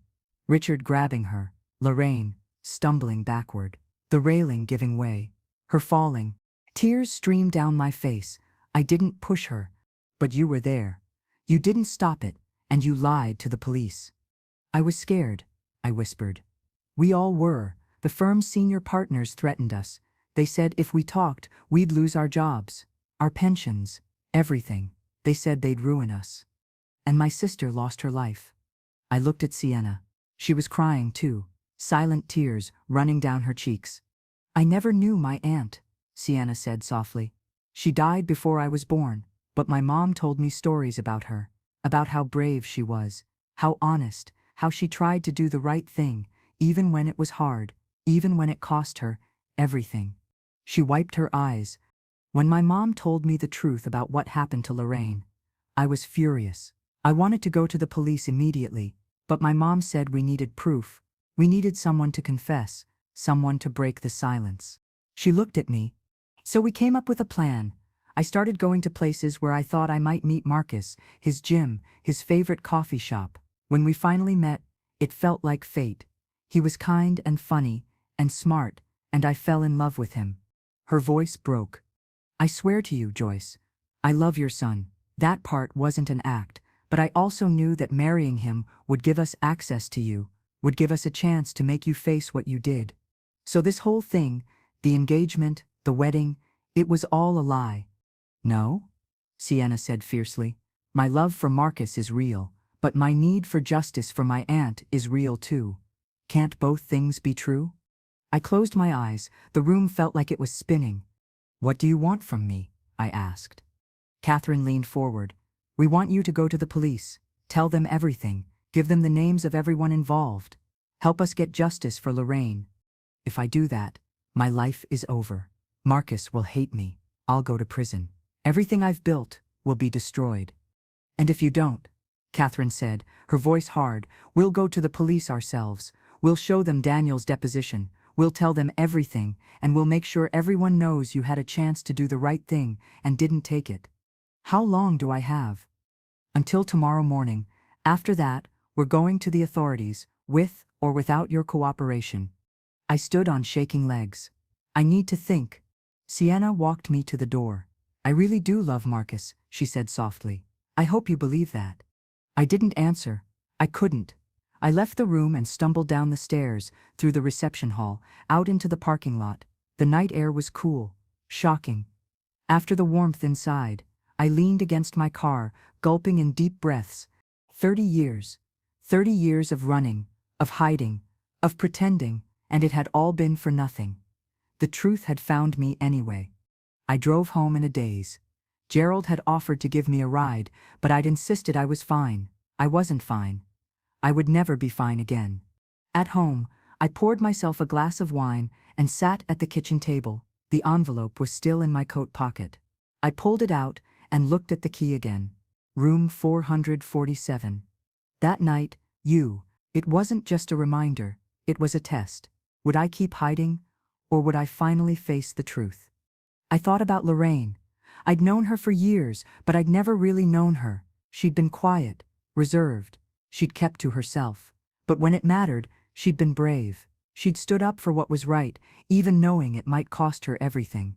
Richard grabbing her, Lorraine, stumbling backward, the railing giving way, her falling. Tears streamed down my face. I didn't push her. But you were there. You didn't stop it, and you lied to the police." "I was scared," I whispered. "We all were. The firm's senior partners threatened us. They said if we talked, we'd lose our jobs, our pensions, everything. They said they'd ruin us. And my sister lost her life." I looked at Sienna. She was crying too, silent tears running down her cheeks. "I never knew my aunt," Sienna said softly. "She died before I was born, but my mom told me stories about her, about how brave she was, how honest, how she tried to do the right thing, even when it was hard, even when it cost her everything." She wiped her eyes. "When my mom told me the truth about what happened to Lorraine, I was furious. I wanted to go to the police immediately, but my mom said we needed proof. We needed someone to confess, someone to break the silence." She looked at me. "So we came up with a plan. I started going to places where I thought I might meet Marcus, his gym, his favorite coffee shop. When we finally met, it felt like fate. He was kind and funny and smart, and I fell in love with him." Her voice broke. "I swear to you, Joyce, I love your son. That part wasn't an act, but I also knew that marrying him would give us access to you, would give us a chance to make you face what you did. So this whole thing, the engagement, the wedding, it was all a lie." "No," Sienna said fiercely. "My love for Marcus is real, but my need for justice for my aunt is real too. Can't both things be true?" I closed my eyes. The room felt like it was spinning. "What do you want from me?" I asked. Catherine leaned forward. "We want you to go to the police. Tell them everything. Give them the names of everyone involved. Help us get justice for Lorraine. If I do that, my life is over. Marcus will hate me. I'll go to prison. Everything I've built will be destroyed. And if you don't, Catherine said, her voice hard. We'll go to the police ourselves. We'll show them Daniel's deposition. We'll tell them everything, and we'll make sure everyone knows you had a chance to do the right thing and didn't take it. How long do I have? Until tomorrow morning. After that, we're going to the authorities, with or without your cooperation. I stood on shaking legs. I need to think. Sienna walked me to the door. I really do love Marcus, she said softly. I hope you believe that. I didn't answer. I couldn't. I left the room and stumbled down the stairs, through the reception hall, out into the parking lot. The night air was cool, shocking. After the warmth inside, I leaned against my car, gulping in deep breaths. 30 years. 30 years of running, of hiding, of pretending, and it had all been for nothing. The truth had found me anyway. I drove home in a daze. Gerald had offered to give me a ride, but I'd insisted I was fine. I wasn't fine. I would never be fine again. At home, I poured myself a glass of wine and sat at the kitchen table. The envelope was still in my coat pocket. I pulled it out and looked at the key again. Room 447. That night, it wasn't just a reminder, it was a test. Would I keep hiding, or would I finally face the truth? I thought about Lorraine. I'd known her for years, but I'd never really known her. She'd been quiet, reserved. She'd kept to herself. But when it mattered, she'd been brave. She'd stood up for what was right, even knowing it might cost her everything.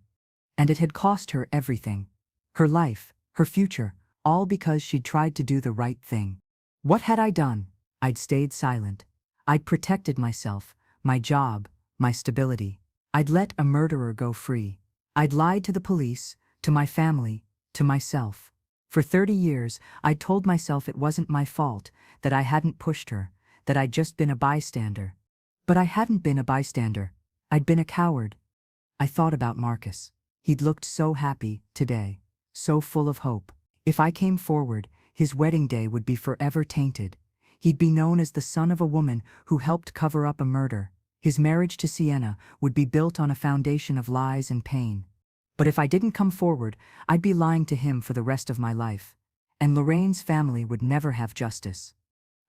And it had cost her everything. Her life, her future, all because she'd tried to do the right thing. What had I done? I'd stayed silent. I'd protected myself, my job, my stability. I'd let a murderer go free. I'd lied to the police, to my family, to myself. For 30 years, I'd told myself it wasn't my fault, that I hadn't pushed her, that I'd just been a bystander. But I hadn't been a bystander. I'd been a coward. I thought about Marcus. He'd looked so happy, today, so full of hope. If I came forward, his wedding day would be forever tainted. He'd be known as the son of a woman who helped cover up a murder. His marriage to Sienna would be built on a foundation of lies and pain. But if I didn't come forward, I'd be lying to him for the rest of my life. And Lorraine's family would never have justice.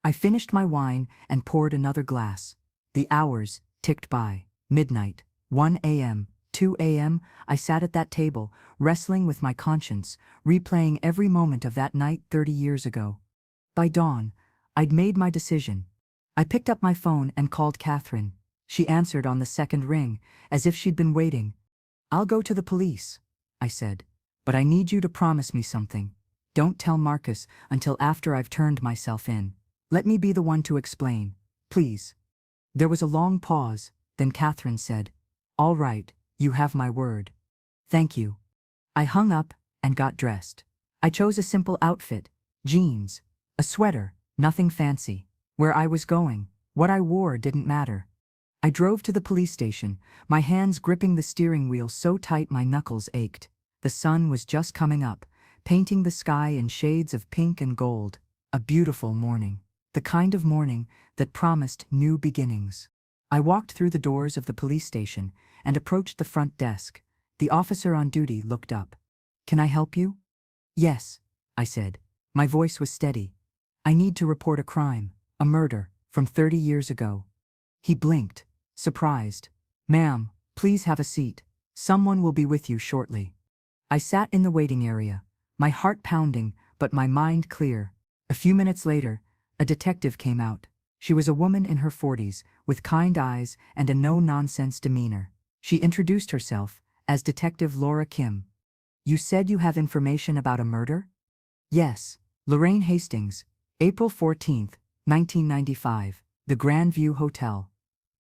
I finished my wine and poured another glass. The hours ticked by. Midnight, 1 a.m., 2 a.m., I sat at that table, wrestling with my conscience, replaying every moment of that night 30 years ago. By dawn, I'd made my decision. I picked up my phone and called Catherine. She answered on the second ring, as if she'd been waiting. I'll go to the police, I said, but I need you to promise me something. Don't tell Marcus until after I've turned myself in. Let me be the one to explain, please. There was a long pause, then Catherine said, All right, you have my word. Thank you. I hung up and got dressed. I chose a simple outfit, jeans, a sweater, nothing fancy. Where I was going, what I wore didn't matter. I drove to the police station, my hands gripping the steering wheel so tight my knuckles ached. The sun was just coming up, painting the sky in shades of pink and gold. A beautiful morning. The kind of morning that promised new beginnings. I walked through the doors of the police station and approached the front desk. The officer on duty looked up. Can I help you? Yes, I said. My voice was steady. I need to report a crime, a murder, from 30 years ago. He blinked, surprised. Ma'am, please have a seat. Someone will be with you shortly. I sat in the waiting area, my heart pounding, but my mind clear. A few minutes later, a detective came out. She was a woman in her 40s, with kind eyes and a no-nonsense demeanor. She introduced herself as Detective Laura Kim. You said you have information about a murder? Yes. Lorraine Hastings, April 14, 1995, the Grandview Hotel.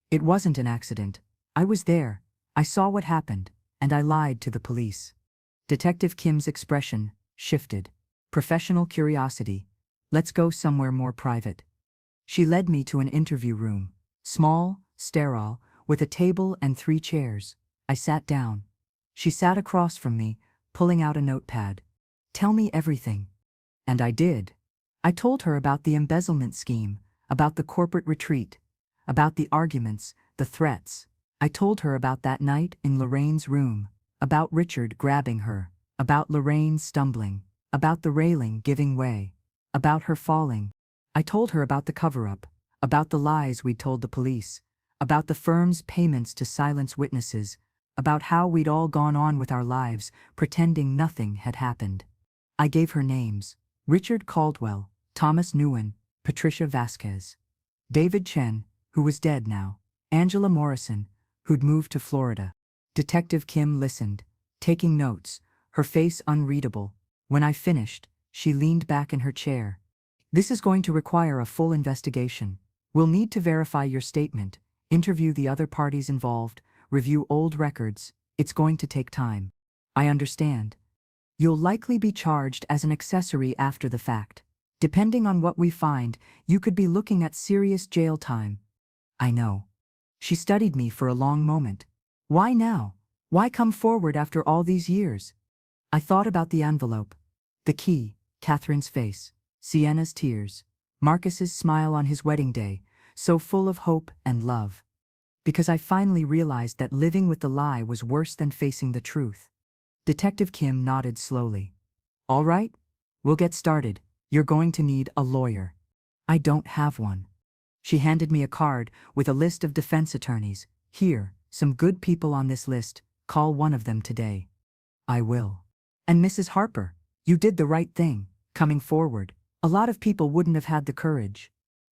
It wasn't an accident. I was there. I saw what happened, and I lied to the police. Detective Kim's expression shifted. Professional curiosity. Let's go somewhere more private. She led me to an interview room. Small, sterile, with a table and 3 chairs. I sat down. She sat across from me, pulling out a notepad. Tell me everything. And I did. I told her about the embezzlement scheme, about the corporate retreat, about the arguments, the threats. I told her about that night in Lorraine's room, about Richard grabbing her, about Lorraine stumbling, about the railing giving way. About her falling. I told her about the cover-up, about the lies we'd told the police, about the firm's payments to silence witnesses, about how we'd all gone on with our lives, pretending nothing had happened. I gave her names: Richard Caldwell, Thomas Nguyen, Patricia Vasquez, David Chen, who was dead now, Angela Morrison, who'd moved to Florida. Detective Kim listened, taking notes, her face unreadable. When I finished, she leaned back in her chair. "This is going to require a full investigation. We'll need to verify your statement, interview the other parties involved, review old records. It's going to take time." "I understand. You'll likely be charged as an accessory after the fact. Depending on what we find, you could be looking at serious jail time." "I know." She studied me for a long moment. "Why now? Why come forward after all these years?" I thought about the envelope, the key, Catherine's face, Sienna's tears, Marcus's smile on his wedding day, so full of hope and love. Because I finally realized that living with the lie was worse than facing the truth. Detective Kim nodded slowly. "All right, we'll get started. You're going to need a lawyer." "I don't have one." She handed me a card with a list of defense attorneys. "Here, some good people on this list. Call one of them today." "I will." "And Mrs. Harper, you did the right thing, coming forward. A lot of people wouldn't have had the courage."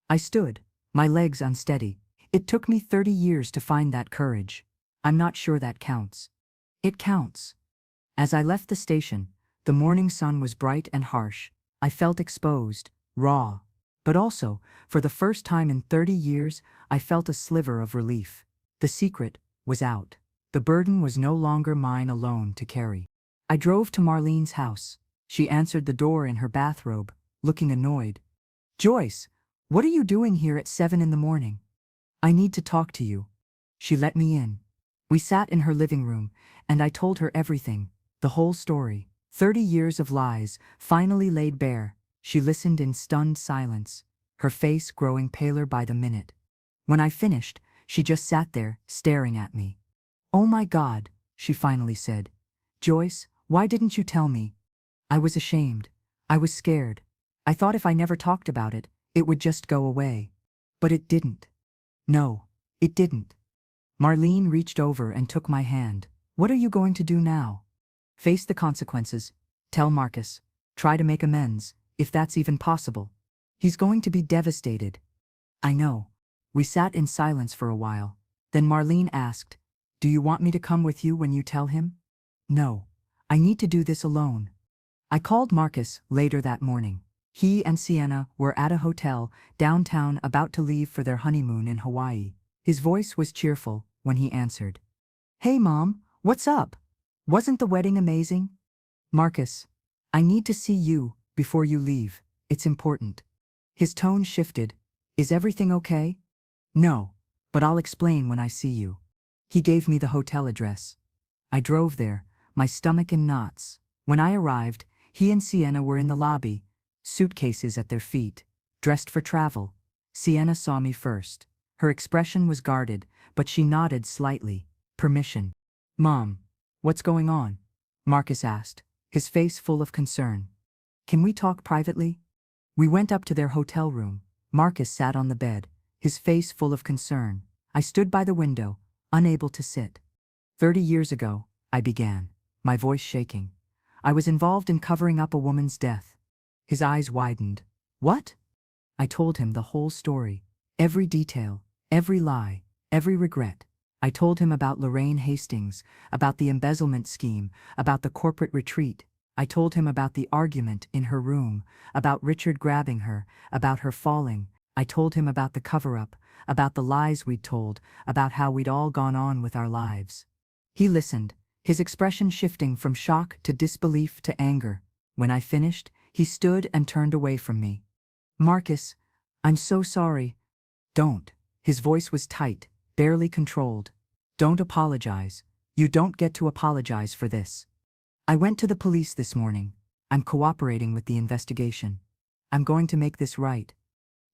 I stood, my legs unsteady. "It took me 30 years to find that courage. I'm not sure that counts." "It counts." As I left the station, the morning sun was bright and harsh. I felt exposed, raw. But also, for the first time in 30 years, I felt a sliver of relief. The secret was out. The burden was no longer mine alone to carry. I drove to Marlene's house. She answered the door in her bathrobe, looking annoyed. "Joyce, what are you doing here at 7 in the morning?" "I need to talk to you." She let me in. We sat in her living room, and I told her everything, the whole story. 30 years of lies, finally laid bare. She listened in stunned silence, her face growing paler by the minute. When I finished, she just sat there, staring at me. "Oh my God," she finally said. "Joyce, why didn't you tell me?" I was ashamed. I was scared. I thought if I never talked about it, it would just go away. But it didn't. No, it didn't. Marlene reached over and took my hand. "What are you going to do now?" "Face the consequences. Tell Marcus. Try to make amends, if that's even possible. He's going to be devastated." "I know." We sat in silence for a while. Then Marlene asked, "Do you want me to come with you when you tell him?" "No. I need to do this alone." I called Marcus later that morning. He and Sienna were at a hotel downtown about to leave for their honeymoon in Hawaii. His voice was cheerful when he answered. "Hey Mom, what's up? Wasn't the wedding amazing?" "Marcus, I need to see you before you leave. It's important." His tone shifted. "Is everything okay?" "No, but I'll explain when I see you." He gave me the hotel address. I drove there, my stomach in knots. When I arrived, he and Sienna were in the lobby, suitcases at their feet, dressed for travel. Sienna saw me first. Her expression was guarded, but she nodded slightly. "Permission." "Mom, what's going on?" Marcus asked, his face full of concern. "Can we talk privately?" We went up to their hotel room. Marcus sat on the bed, his face full of concern. I stood by the window, unable to sit. 30 years ago, I began, my voice shaking. "I was involved in covering up a woman's death." His eyes widened. "What?" I told him the whole story. Every detail, every lie, every regret. I told him about Lorraine Hastings, about the embezzlement scheme, about the corporate retreat. I told him about the argument in her room, about Richard grabbing her, about her falling. I told him about the cover-up, about the lies we'd told, about how we'd all gone on with our lives. He listened, his expression shifting from shock to disbelief to anger. When I finished, he stood and turned away from me. "Marcus, I'm so sorry." "Don't." His voice was tight, barely controlled. "Don't apologize. You don't get to apologize for this." "I went to the police this morning. I'm cooperating with the investigation. I'm going to make this right."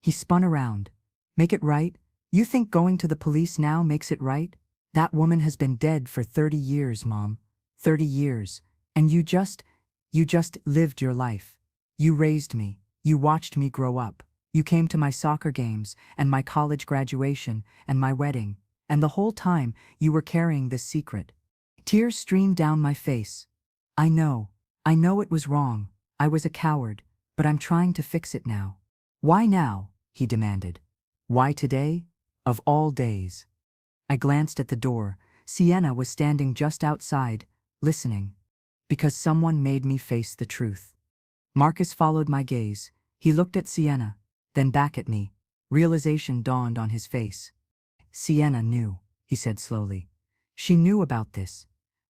He spun around. "Make it right? You think going to the police now makes it right? That woman has been dead for 30 years, Mom. 30 years. And you just lived your life. You raised me. You watched me grow up. You came to my soccer games, and my college graduation, and my wedding, and the whole time you were carrying this secret. Tears streamed down my face. I know it was wrong. I was a coward, but I'm trying to fix it now. Why now? He demanded. Why today? Of all days. I glanced at the door. Sienna was standing just outside, listening. Because someone made me face the truth. Marcus followed my gaze. He looked at Sienna, then back at me. Realization dawned on his face. Sienna knew, he said slowly. She knew about this.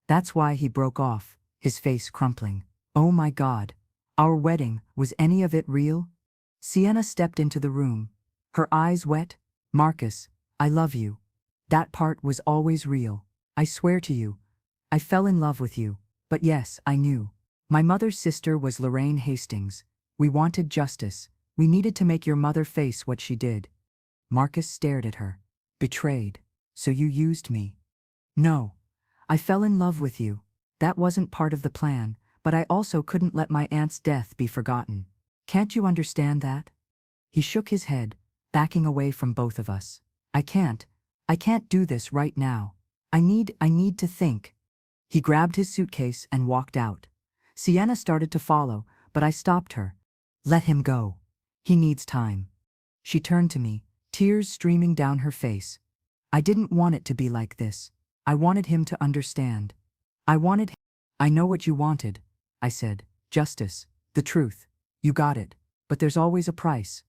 That's why he broke off, his face crumpling. Oh my God. Our wedding, was any of it real? Sienna stepped into the room, her eyes wet. Marcus, I love you. That part was always real. I swear to you. I fell in love with you. But yes, I knew. My mother's sister was Lorraine Hastings. We wanted justice. We needed to make your mother face what she did. Marcus stared at her. Betrayed. So you used me. No. I fell in love with you. That wasn't part of the plan, but I also couldn't let my aunt's death be forgotten. Can't you understand that? He shook his head, backing away from both of us. I can't do this right now. I need to think. He grabbed his suitcase and walked out. Sienna started to follow, but I stopped her. Let him go. He needs time. She turned to me, tears streaming down her face. I didn't want it to be like this. I wanted him to understand. I know what you wanted, I said. Justice. The truth. You got it. But there's always a price.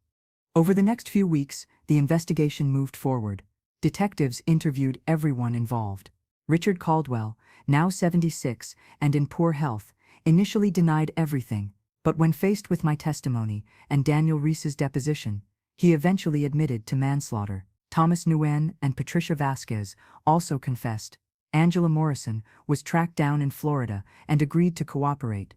Over the next few weeks, the investigation moved forward. Detectives interviewed everyone involved. Richard Caldwell, now 76 and in poor health, initially denied everything, but when faced with my testimony and Daniel Reese's deposition, he eventually admitted to manslaughter. Thomas Nguyen and Patricia Vasquez also confessed. Angela Morrison was tracked down in Florida and agreed to cooperate.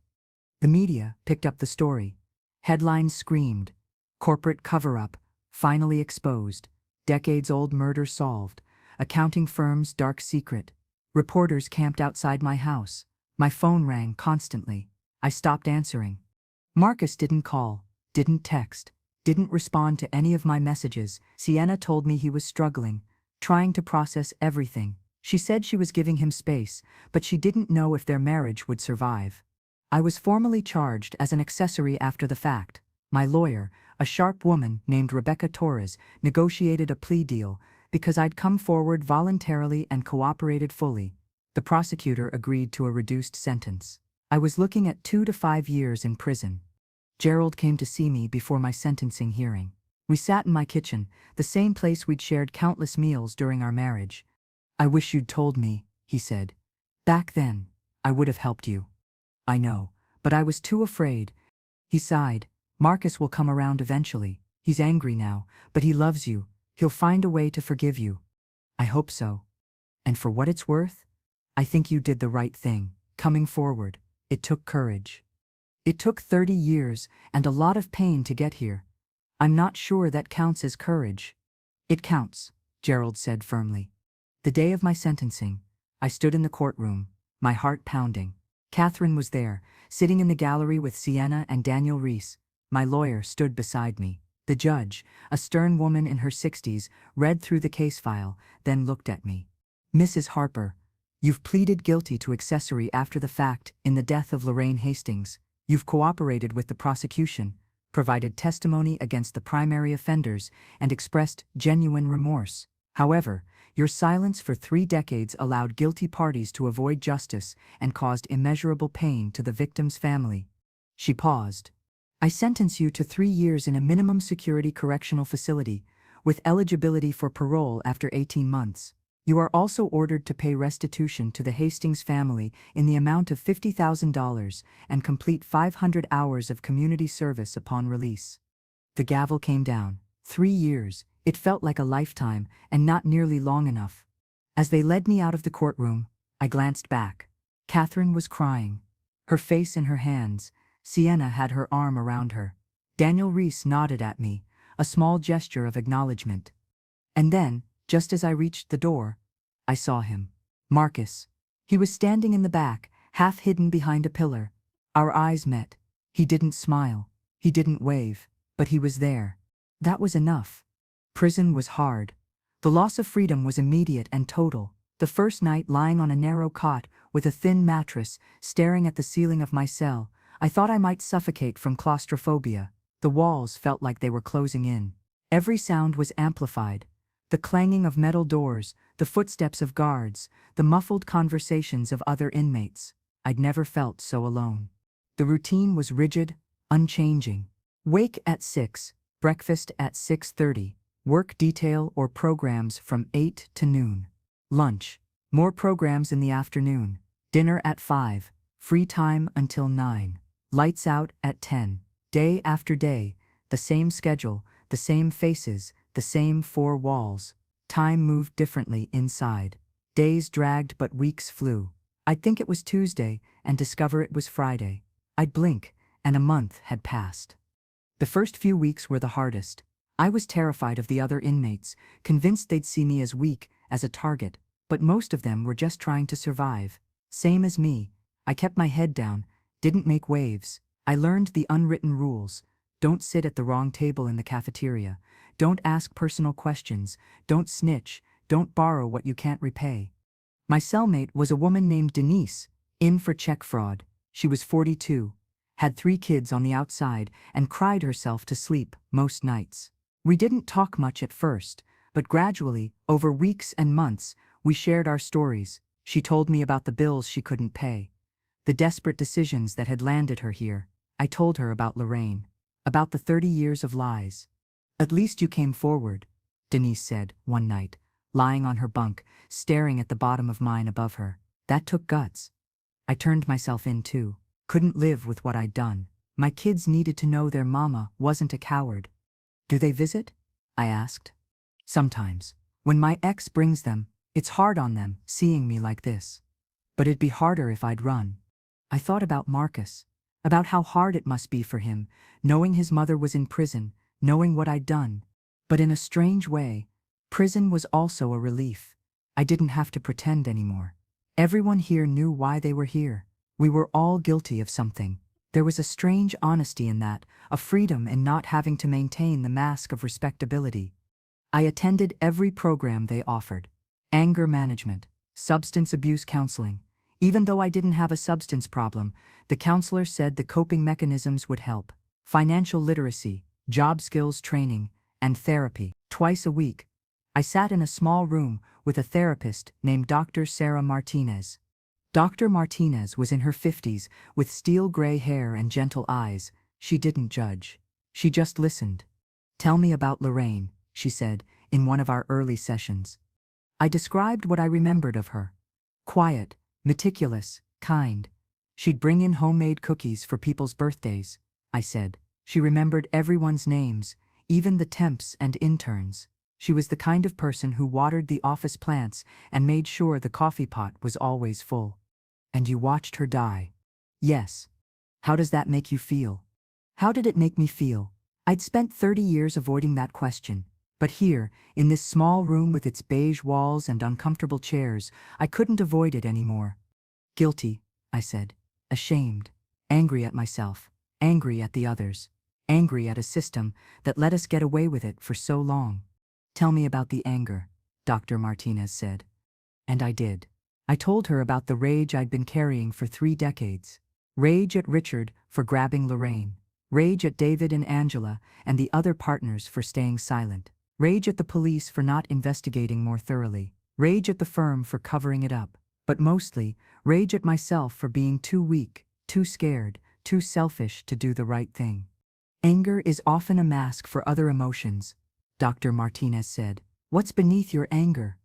The media picked up the story. Headlines screamed, "Corporate cover-up, finally exposed. Decades-old murder solved. Accounting firm's dark secret." Reporters camped outside my house. My phone rang constantly. I stopped answering. Marcus didn't call, didn't text, didn't respond to any of my messages. Sienna told me he was struggling, trying to process everything. She said she was giving him space, but she didn't know if their marriage would survive. I was formally charged as an accessory after the fact. My lawyer, a sharp woman named Rebecca Torres, negotiated a plea deal because I'd come forward voluntarily and cooperated fully. The prosecutor agreed to a reduced sentence. I was looking at 2 to 5 years in prison. Gerald came to see me before my sentencing hearing. We sat in my kitchen, the same place we'd shared countless meals during our marriage. "I wish you'd told me," he said. "Back then, I would have helped you." "I know, but I was too afraid." He sighed. "Marcus will come around eventually. He's angry now, but he loves you. He'll find a way to forgive you." "I hope so. And for what it's worth, I think you did the right thing, coming forward. It took courage. It took 30 years and a lot of pain to get here. I'm not sure that counts as courage." "It counts," Gerald said firmly. The day of my sentencing, I stood in the courtroom, my heart pounding. Catherine was there, sitting in the gallery with Sienna and Daniel Reese. My lawyer stood beside me. The judge, a stern woman in her 60s, read through the case file, then looked at me. "Mrs. Harper, you've pleaded guilty to accessory after the fact in the death of Lorraine Hastings. You've cooperated with the prosecution, provided testimony against the primary offenders, and expressed genuine remorse. However, your silence for 3 decades allowed guilty parties to avoid justice and caused immeasurable pain to the victim's family." She paused. "I sentence you to 3 years in a minimum security correctional facility, with eligibility for parole after 18 months. You are also ordered to pay restitution to the Hastings family in the amount of $50,000 and complete 500 hours of community service upon release." The gavel came down. 3 years. It felt like a lifetime, and not nearly long enough. As they led me out of the courtroom, I glanced back. Catherine was crying, her face in her hands. Sienna had her arm around her. Daniel Reese nodded at me, a small gesture of acknowledgement. And then, just as I reached the door, I saw him. Marcus. He was standing in the back, half hidden behind a pillar. Our eyes met. He didn't smile. He didn't wave, but he was there. That was enough. Prison was hard. The loss of freedom was immediate and total. The first night lying on a narrow cot with a thin mattress, staring at the ceiling of my cell, I thought I might suffocate from claustrophobia. The walls felt like they were closing in. Every sound was amplified. The clanging of metal doors, the footsteps of guards, the muffled conversations of other inmates. I'd never felt so alone. The routine was rigid, unchanging. Wake at 6, breakfast at 6:30, work detail or programs from 8 to noon. Lunch, more programs in the afternoon. Dinner at 5, free time until 9. Lights out at 10. Day after day, the same schedule, the same faces, the same four walls. Time moved differently inside. Days dragged but weeks flew. I'd think it was Tuesday and discover it was Friday. I'd blink, and a month had passed. The first few weeks were the hardest. I was terrified of the other inmates, convinced they'd see me as weak, as a target, but most of them were just trying to survive. Same as me. I kept my head down, didn't make waves. I learned the unwritten rules. Don't sit at the wrong table in the cafeteria. Don't ask personal questions. Don't snitch. Don't borrow what you can't repay. My cellmate was a woman named Denise, in for check fraud. She was 42, had 3 kids on the outside, and cried herself to sleep most nights. We didn't talk much at first, but gradually, over weeks and months, we shared our stories. She told me about the bills she couldn't pay, the desperate decisions that had landed her here. I told her about Lorraine, about the 30 years of lies. At least you came forward, Denise said one night, lying on her bunk, staring at the bottom of mine above her. That took guts. I turned myself in too. Couldn't live with what I'd done. My kids needed to know their mama wasn't a coward. Do they visit? I asked. Sometimes. When my ex brings them, it's hard on them, seeing me like this. But it'd be harder if I'd run. I thought about Marcus, about how hard it must be for him, knowing his mother was in prison, knowing what I'd done. But in a strange way, prison was also a relief. I didn't have to pretend anymore. Everyone here knew why they were here. We were all guilty of something. There was a strange honesty in that, a freedom in not having to maintain the mask of respectability. I attended every program they offered. Anger management, substance abuse counseling. Even though I didn't have a substance problem, the counselor said the coping mechanisms would help. Financial literacy, job skills training, and therapy. Twice a week, I sat in a small room with a therapist named Dr. Sarah Martinez. Dr. Martinez was in her 50s with steel gray hair and gentle eyes. She didn't judge. She just listened. Tell me about Lorraine, she said, in one of our early sessions. I described what I remembered of her. Quiet, meticulous, kind. She'd bring in homemade cookies for people's birthdays, I said. She remembered everyone's names, even the temps and interns. She was the kind of person who watered the office plants and made sure the coffee pot was always full. And you watched her die. Yes. How does that make you feel? How did it make me feel? I'd spent 30 years avoiding that question. But here, in this small room with its beige walls and uncomfortable chairs, I couldn't avoid it anymore. Guilty, I said. Ashamed. Angry at myself. Angry at the others. Angry at a system that let us get away with it for so long. Tell me about the anger, Dr. Martinez said. And I did. I told her about the rage I'd been carrying for 3 decades. Rage at Richard for grabbing Lorraine. Rage at David and Angela and the other partners for staying silent. Rage at the police for not investigating more thoroughly. Rage at the firm for covering it up. But mostly, rage at myself for being too weak, too scared, too selfish to do the right thing. Anger is often a mask for other emotions, Dr. Martinez said. What's beneath your anger?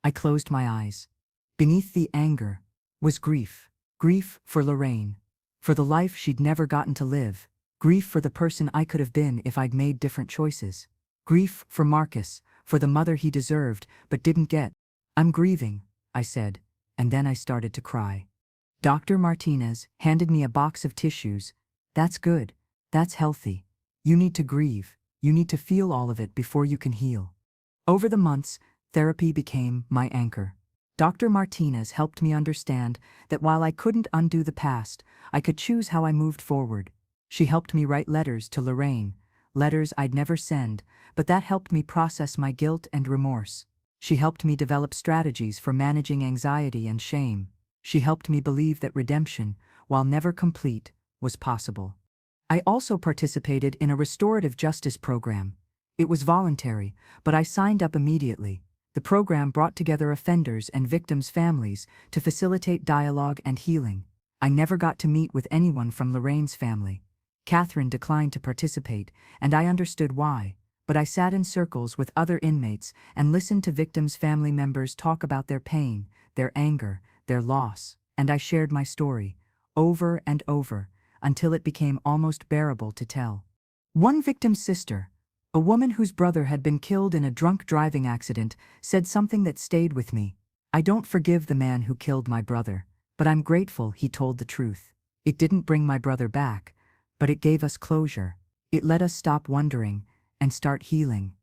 I closed my eyes. Beneath the anger was grief. Grief for Lorraine. For the life she'd never gotten to live. Grief for the person I could have been if I'd made different choices. Grief for Marcus, for the mother he deserved but didn't get. I'm grieving, I said, and then I started to cry. Dr. Martinez handed me a box of tissues. That's good. That's healthy. You need to grieve. You need to feel all of it before you can heal. Over the months, therapy became my anchor. Dr. Martinez helped me understand that while I couldn't undo the past, I could choose how I moved forward. She helped me write letters to Lorraine, letters I'd never send, but that helped me process my guilt and remorse. She helped me develop strategies for managing anxiety and shame. She helped me believe that redemption, while never complete, was possible. I also participated in a restorative justice program. It was voluntary, but I signed up immediately. The program brought together offenders and victims' families to facilitate dialogue and healing. I never got to meet with anyone from Lorraine's family. Catherine declined to participate, and I understood why, but I sat in circles with other inmates and listened to victims' family members talk about their pain, their anger, their loss, and I shared my story, over and over, until it became almost bearable to tell. One victim's sister, a woman whose brother had been killed in a drunk driving accident, said something that stayed with me. "I don't forgive the man who killed my brother, but I'm grateful he told the truth. It didn't bring my brother back, but it gave us closure. It let us stop wondering and start healing."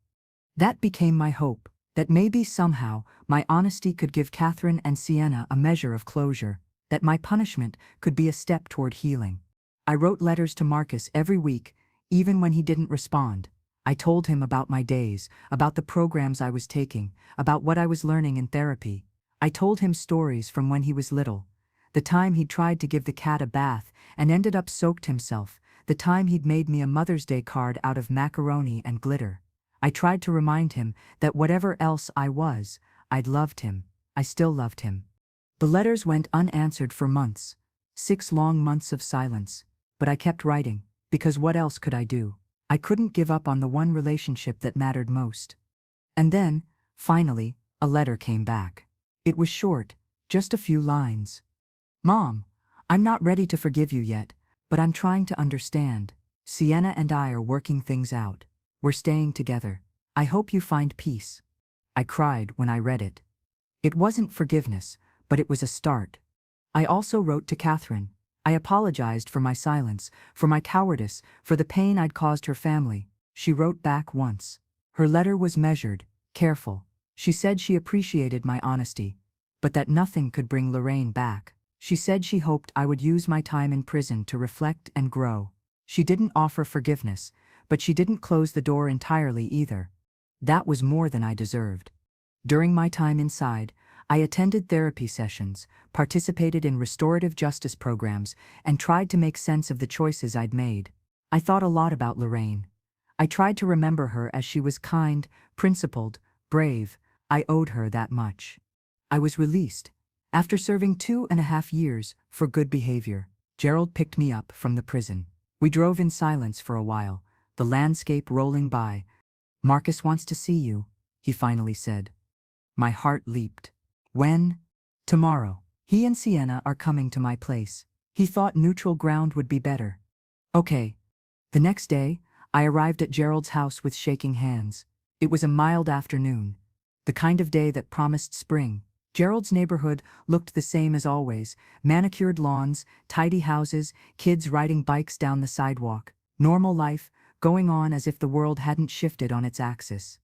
That became my hope, that maybe somehow my honesty could give Catherine and Sienna a measure of closure, that my punishment could be a step toward healing. I wrote letters to Marcus every week, even when he didn't respond. I told him about my days, about the programs I was taking, about what I was learning in therapy. I told him stories from when he was little. The time he'd tried to give the cat a bath and ended up soaked himself. The time he'd made me a Mother's Day card out of macaroni and glitter. I tried to remind him that whatever else I was, I'd loved him. I still loved him. The letters went unanswered for months, 6 long months of silence. But I kept writing, because what else could I do? I couldn't give up on the one relationship that mattered most. And then, finally, a letter came back. It was short, just a few lines. "Mom, I'm not ready to forgive you yet, but I'm trying to understand. Sienna and I are working things out. We're staying together. I hope you find peace." I cried when I read it. It wasn't forgiveness, but it was a start. I also wrote to Catherine. I apologized for my silence, for my cowardice, for the pain I'd caused her family. She wrote back once. Her letter was measured, careful. She said she appreciated my honesty, but that nothing could bring Lorraine back. She said she hoped I would use my time in prison to reflect and grow. She didn't offer forgiveness, but she didn't close the door entirely either. That was more than I deserved. During my time inside, I attended therapy sessions, participated in restorative justice programs, and tried to make sense of the choices I'd made. I thought a lot about Lorraine. I tried to remember her as she was kind, principled, brave. I owed her that much. I was released. After serving 2.5 years for good behavior, Gerald picked me up from the prison. We drove in silence for a while, the landscape rolling by. "Marcus wants to see you," he finally said. My heart leaped. "When?" "Tomorrow. He and Sienna are coming to my place. He thought neutral ground would be better." "Okay." The next day, I arrived at Gerald's house with shaking hands. It was a mild afternoon, the kind of day that promised spring. Gerald's neighborhood looked the same as always: manicured lawns, tidy houses, kids riding bikes down the sidewalk. Normal life, going on as if the world hadn't shifted on its axis.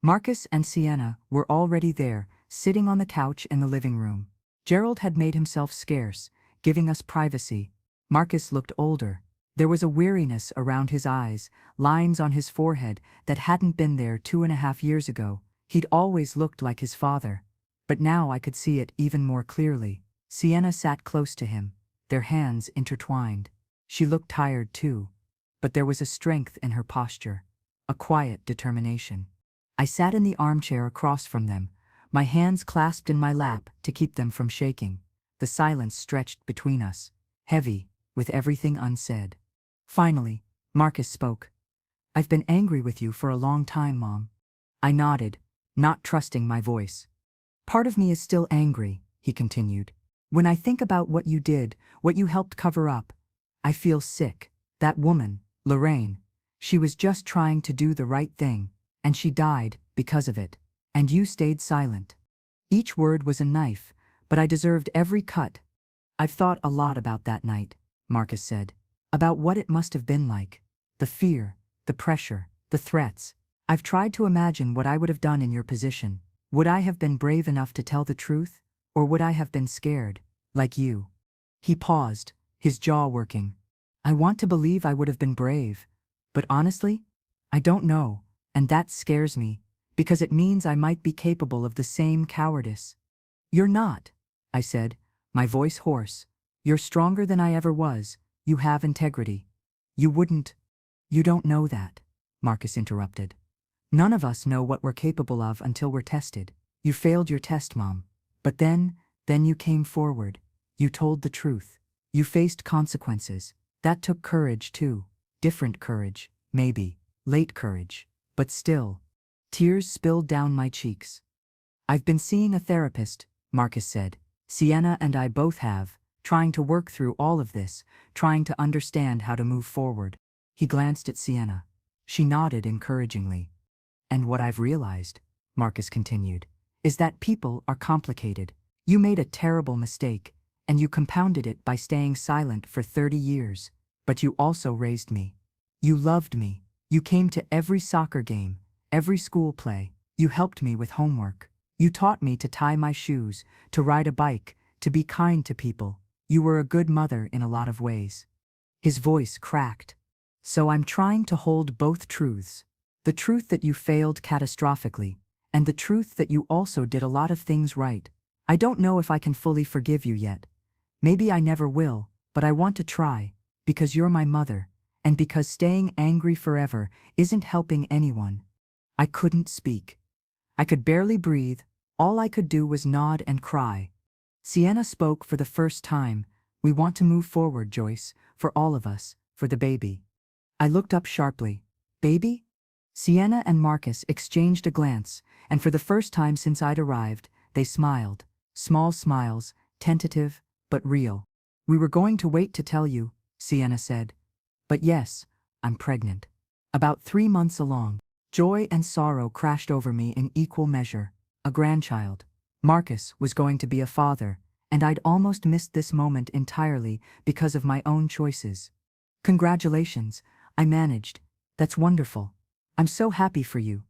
Marcus and Sienna were already there, sitting on the couch in the living room. Gerald had made himself scarce, giving us privacy. Marcus looked older. There was a weariness around his eyes, lines on his forehead that hadn't been there 2.5 years ago. He'd always looked like his father. But now I could see it even more clearly. Sienna sat close to him, their hands intertwined. She looked tired too, but there was a strength in her posture, a quiet determination. I sat in the armchair across from them, my hands clasped in my lap to keep them from shaking. The silence stretched between us, heavy, with everything unsaid. Finally, Marcus spoke. "I've been angry with you for a long time, Mom." I nodded, not trusting my voice. "Part of me is still angry," he continued. "When I think about what you did, what you helped cover up, I feel sick. That woman, Lorraine, she was just trying to do the right thing, and she died because of it. And you stayed silent. Each word was a knife, but I deserved every cut." "I've thought a lot about that night," Marcus said. "About what it must have been like. The fear, the pressure, the threats. I've tried to imagine what I would have done in your position. Would I have been brave enough to tell the truth, or would I have been scared, like you?" He paused, his jaw working. I want to believe I would have been brave. But honestly, I don't know, and that scares me, because it means I might be capable of the same cowardice. You're not, I said, my voice hoarse. You're stronger than I ever was. You have integrity. You wouldn't. You don't know that, Marcus interrupted. None of us know what we're capable of until we're tested. You failed your test, Mom. But then you came forward. You told the truth. You faced consequences. That took courage too. Different courage, maybe. Late courage. But still. Tears spilled down my cheeks. I've been seeing a therapist, Marcus said. Sienna and I both have, trying to work through all of this, trying to understand how to move forward. He glanced at Sienna. She nodded encouragingly. And what I've realized, Marcus continued, is that people are complicated. You made a terrible mistake, and you compounded it by staying silent for 30 years. But you also raised me. You loved me. You came to every soccer game, every school play. You helped me with homework. You taught me to tie my shoes, to ride a bike, to be kind to people. You were a good mother in a lot of ways. His voice cracked. So I'm trying to hold both truths. The truth that you failed catastrophically, and the truth that you also did a lot of things right. I don't know if I can fully forgive you yet. Maybe I never will, but I want to try, because you're my mother, and because staying angry forever isn't helping anyone. I couldn't speak. I could barely breathe. All I could do was nod and cry. Sienna spoke for the first time. We want to move forward, Joyce, for all of us, for the baby. I looked up sharply. Baby? Sienna and Marcus exchanged a glance, and for the first time since I'd arrived, they smiled. Small smiles, tentative, but real. We were going to wait to tell you, Sienna said. But yes, I'm pregnant. About 3 months along. Joy and sorrow crashed over me in equal measure. A grandchild. Marcus was going to be a father, and I'd almost missed this moment entirely because of my own choices. Congratulations, I managed. That's wonderful. I'm so happy for you.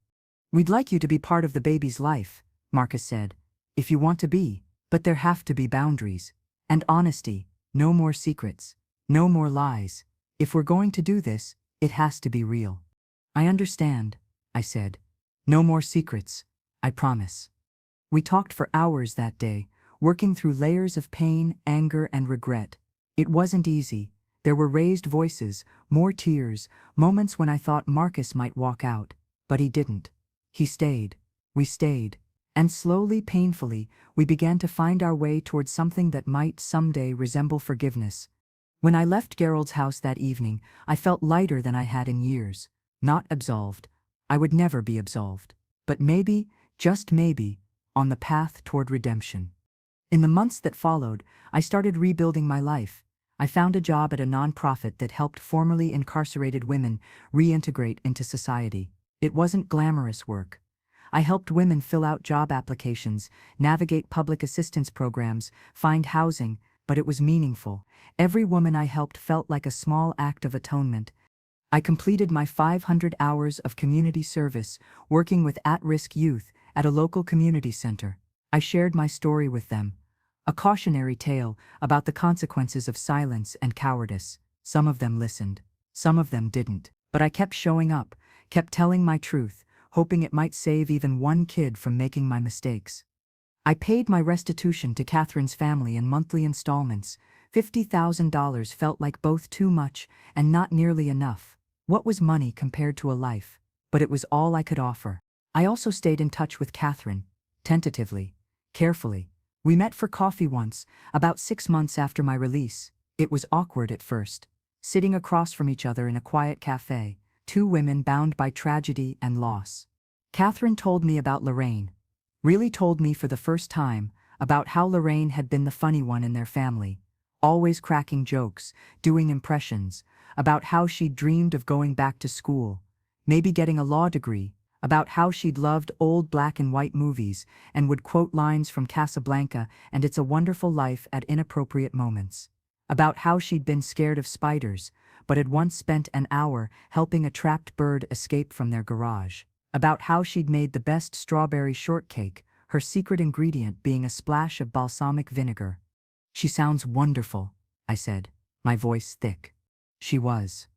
We'd like you to be part of the baby's life, Marcus said. If you want to be, but there have to be boundaries. And honesty, no more secrets, no more lies. If we're going to do this, it has to be real. I understand, I said. No more secrets, I promise. We talked for hours that day, working through layers of pain, anger, and regret. It wasn't easy. There were raised voices, more tears, moments when I thought Marcus might walk out, but he didn't. He stayed. We stayed. And slowly, painfully, we began to find our way towards something that might someday resemble forgiveness. When I left Gerald's house that evening, I felt lighter than I had in years. Not absolved. I would never be absolved. But maybe, just maybe, on the path toward redemption. In the months that followed, I started rebuilding my life. I found a job at a nonprofit that helped formerly incarcerated women reintegrate into society. It wasn't glamorous work. I helped women fill out job applications, navigate public assistance programs, find housing, but it was meaningful. Every woman I helped felt like a small act of atonement. I completed my 500 hours of community service, working with at-risk youth at a local community center. I shared my story with them. A cautionary tale about the consequences of silence and cowardice. Some of them listened, some of them didn't. But I kept showing up, kept telling my truth, hoping it might save even one kid from making my mistakes. I paid my restitution to Catherine's family in monthly installments. $50,000 felt like both too much and not nearly enough. What was money compared to a life? But it was all I could offer. I also stayed in touch with Catherine, tentatively, carefully. We met for coffee once, about 6 months after my release. It was awkward at first, sitting across from each other in a quiet cafe, two women bound by tragedy and loss. Catherine told me about Lorraine, really told me for the first time about how Lorraine had been the funny one in their family, always cracking jokes, doing impressions, about how she'd dreamed of going back to school, maybe getting a law degree, about how she'd loved old black and white movies and would quote lines from Casablanca and It's a Wonderful Life at inappropriate moments, about how she'd been scared of spiders, but had once spent an hour helping a trapped bird escape from their garage, about how she'd made the best strawberry shortcake, her secret ingredient being a splash of balsamic vinegar. She sounds wonderful, I said, my voice thick. She was,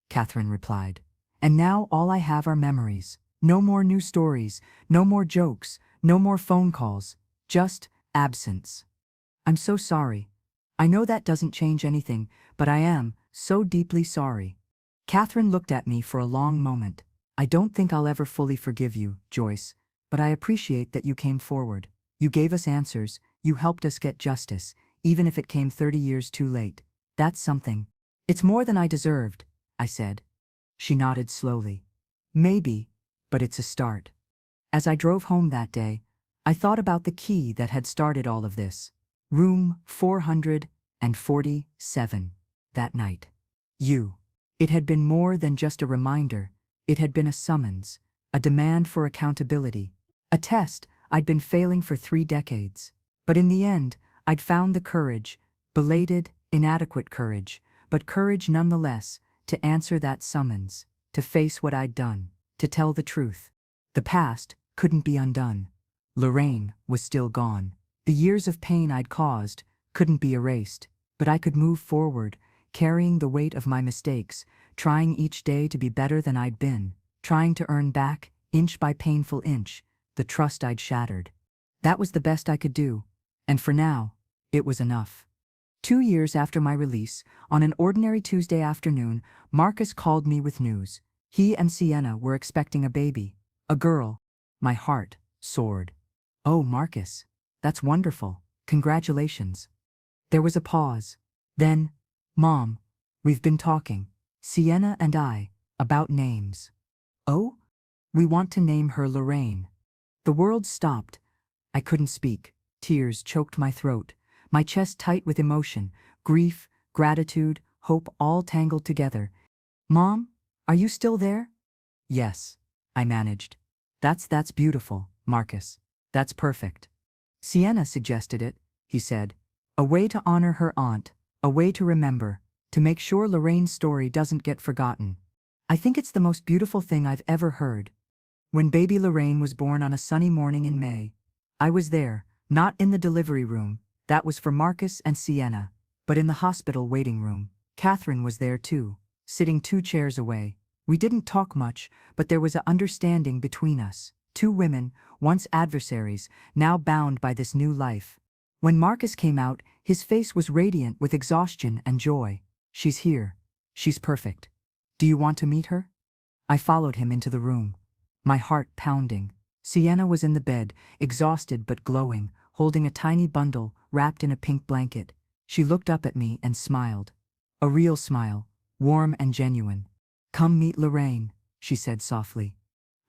Catherine replied. And now all I have are memories. No more new stories, no more jokes, no more phone calls, just absence. I'm so sorry. I know that doesn't change anything, but I am so deeply sorry. Catherine looked at me for a long moment. I don't think I'll ever fully forgive you, Joyce, but I appreciate that you came forward. You gave us answers, you helped us get justice, even if it came 30 years too late. That's something. It's more than I deserved, I said. She nodded slowly. Maybe, but it's a start. As I drove home that day, I thought about the key that had started all of this. Room 447, that night. It had been more than just a reminder, it had been a summons, a demand for accountability, a test I'd been failing for 3 decades. But in the end, I'd found the courage, belated, inadequate courage, but courage nonetheless, to answer that summons, to face what I'd done, to tell the truth. The past couldn't be undone. Lorraine was still gone. The years of pain I'd caused couldn't be erased, but I could move forward, carrying the weight of my mistakes, trying each day to be better than I'd been, trying to earn back, inch by painful inch, the trust I'd shattered. That was the best I could do, and for now, it was enough. 2 years after my release, on an ordinary Tuesday afternoon, Marcus called me with news. He and Sienna were expecting a baby, a girl. My heart soared. Oh, Marcus, that's wonderful. Congratulations. There was a pause. Then, Mom, we've been talking, Sienna and I, about names. Oh? We want to name her Lorraine. The world stopped. I couldn't speak. Tears choked my throat, my chest tight with emotion, grief, gratitude, hope all tangled together. Mom, are you still there? Yes, I managed. That's beautiful, Marcus. That's perfect. Sienna suggested it, he said. A way to honor her aunt, a way to remember, to make sure Lorraine's story doesn't get forgotten. I think it's the most beautiful thing I've ever heard. When baby Lorraine was born on a sunny morning in May, I was there, not in the delivery room, that was for Marcus and Sienna, but in the hospital waiting room. Catherine was there too, sitting 2 chairs away. We didn't talk much, but there was an understanding between us. 2 women, once adversaries, now bound by this new life. When Marcus came out, his face was radiant with exhaustion and joy. She's here. She's perfect. Do you want to meet her? I followed him into the room, my heart pounding. Sienna was in the bed, exhausted but glowing, holding a tiny bundle wrapped in a pink blanket. She looked up at me and smiled. A real smile, warm and genuine. Come meet Lorraine, she said softly.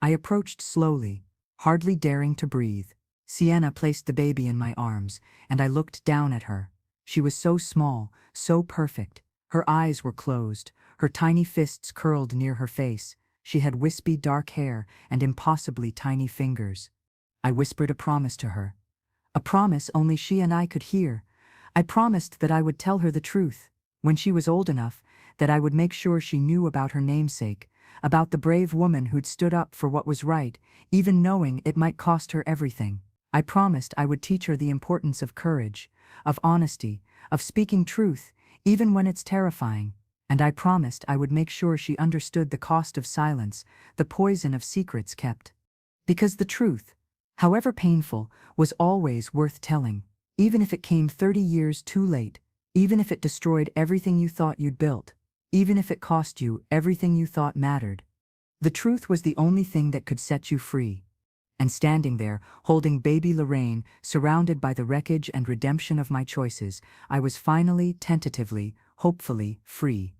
I approached slowly, hardly daring to breathe. Sienna placed the baby in my arms, and I looked down at her. She was so small, so perfect. Her eyes were closed, her tiny fists curled near her face. She had wispy dark hair and impossibly tiny fingers. I whispered a promise to her. A promise only she and I could hear. I promised that I would tell her the truth, when she was old enough, that I would make sure she knew about her namesake, about the brave woman who'd stood up for what was right, even knowing it might cost her everything. I promised I would teach her the importance of courage, of honesty, of speaking truth, even when it's terrifying. And I promised I would make sure she understood the cost of silence, the poison of secrets kept. Because the truth, however painful, was always worth telling, even if it came 30 years too late, even if it destroyed everything you thought you'd built, even if it cost you everything you thought mattered. The truth was the only thing that could set you free. And standing there, holding baby Lorraine, surrounded by the wreckage and redemption of my choices, I was finally, tentatively, hopefully, free.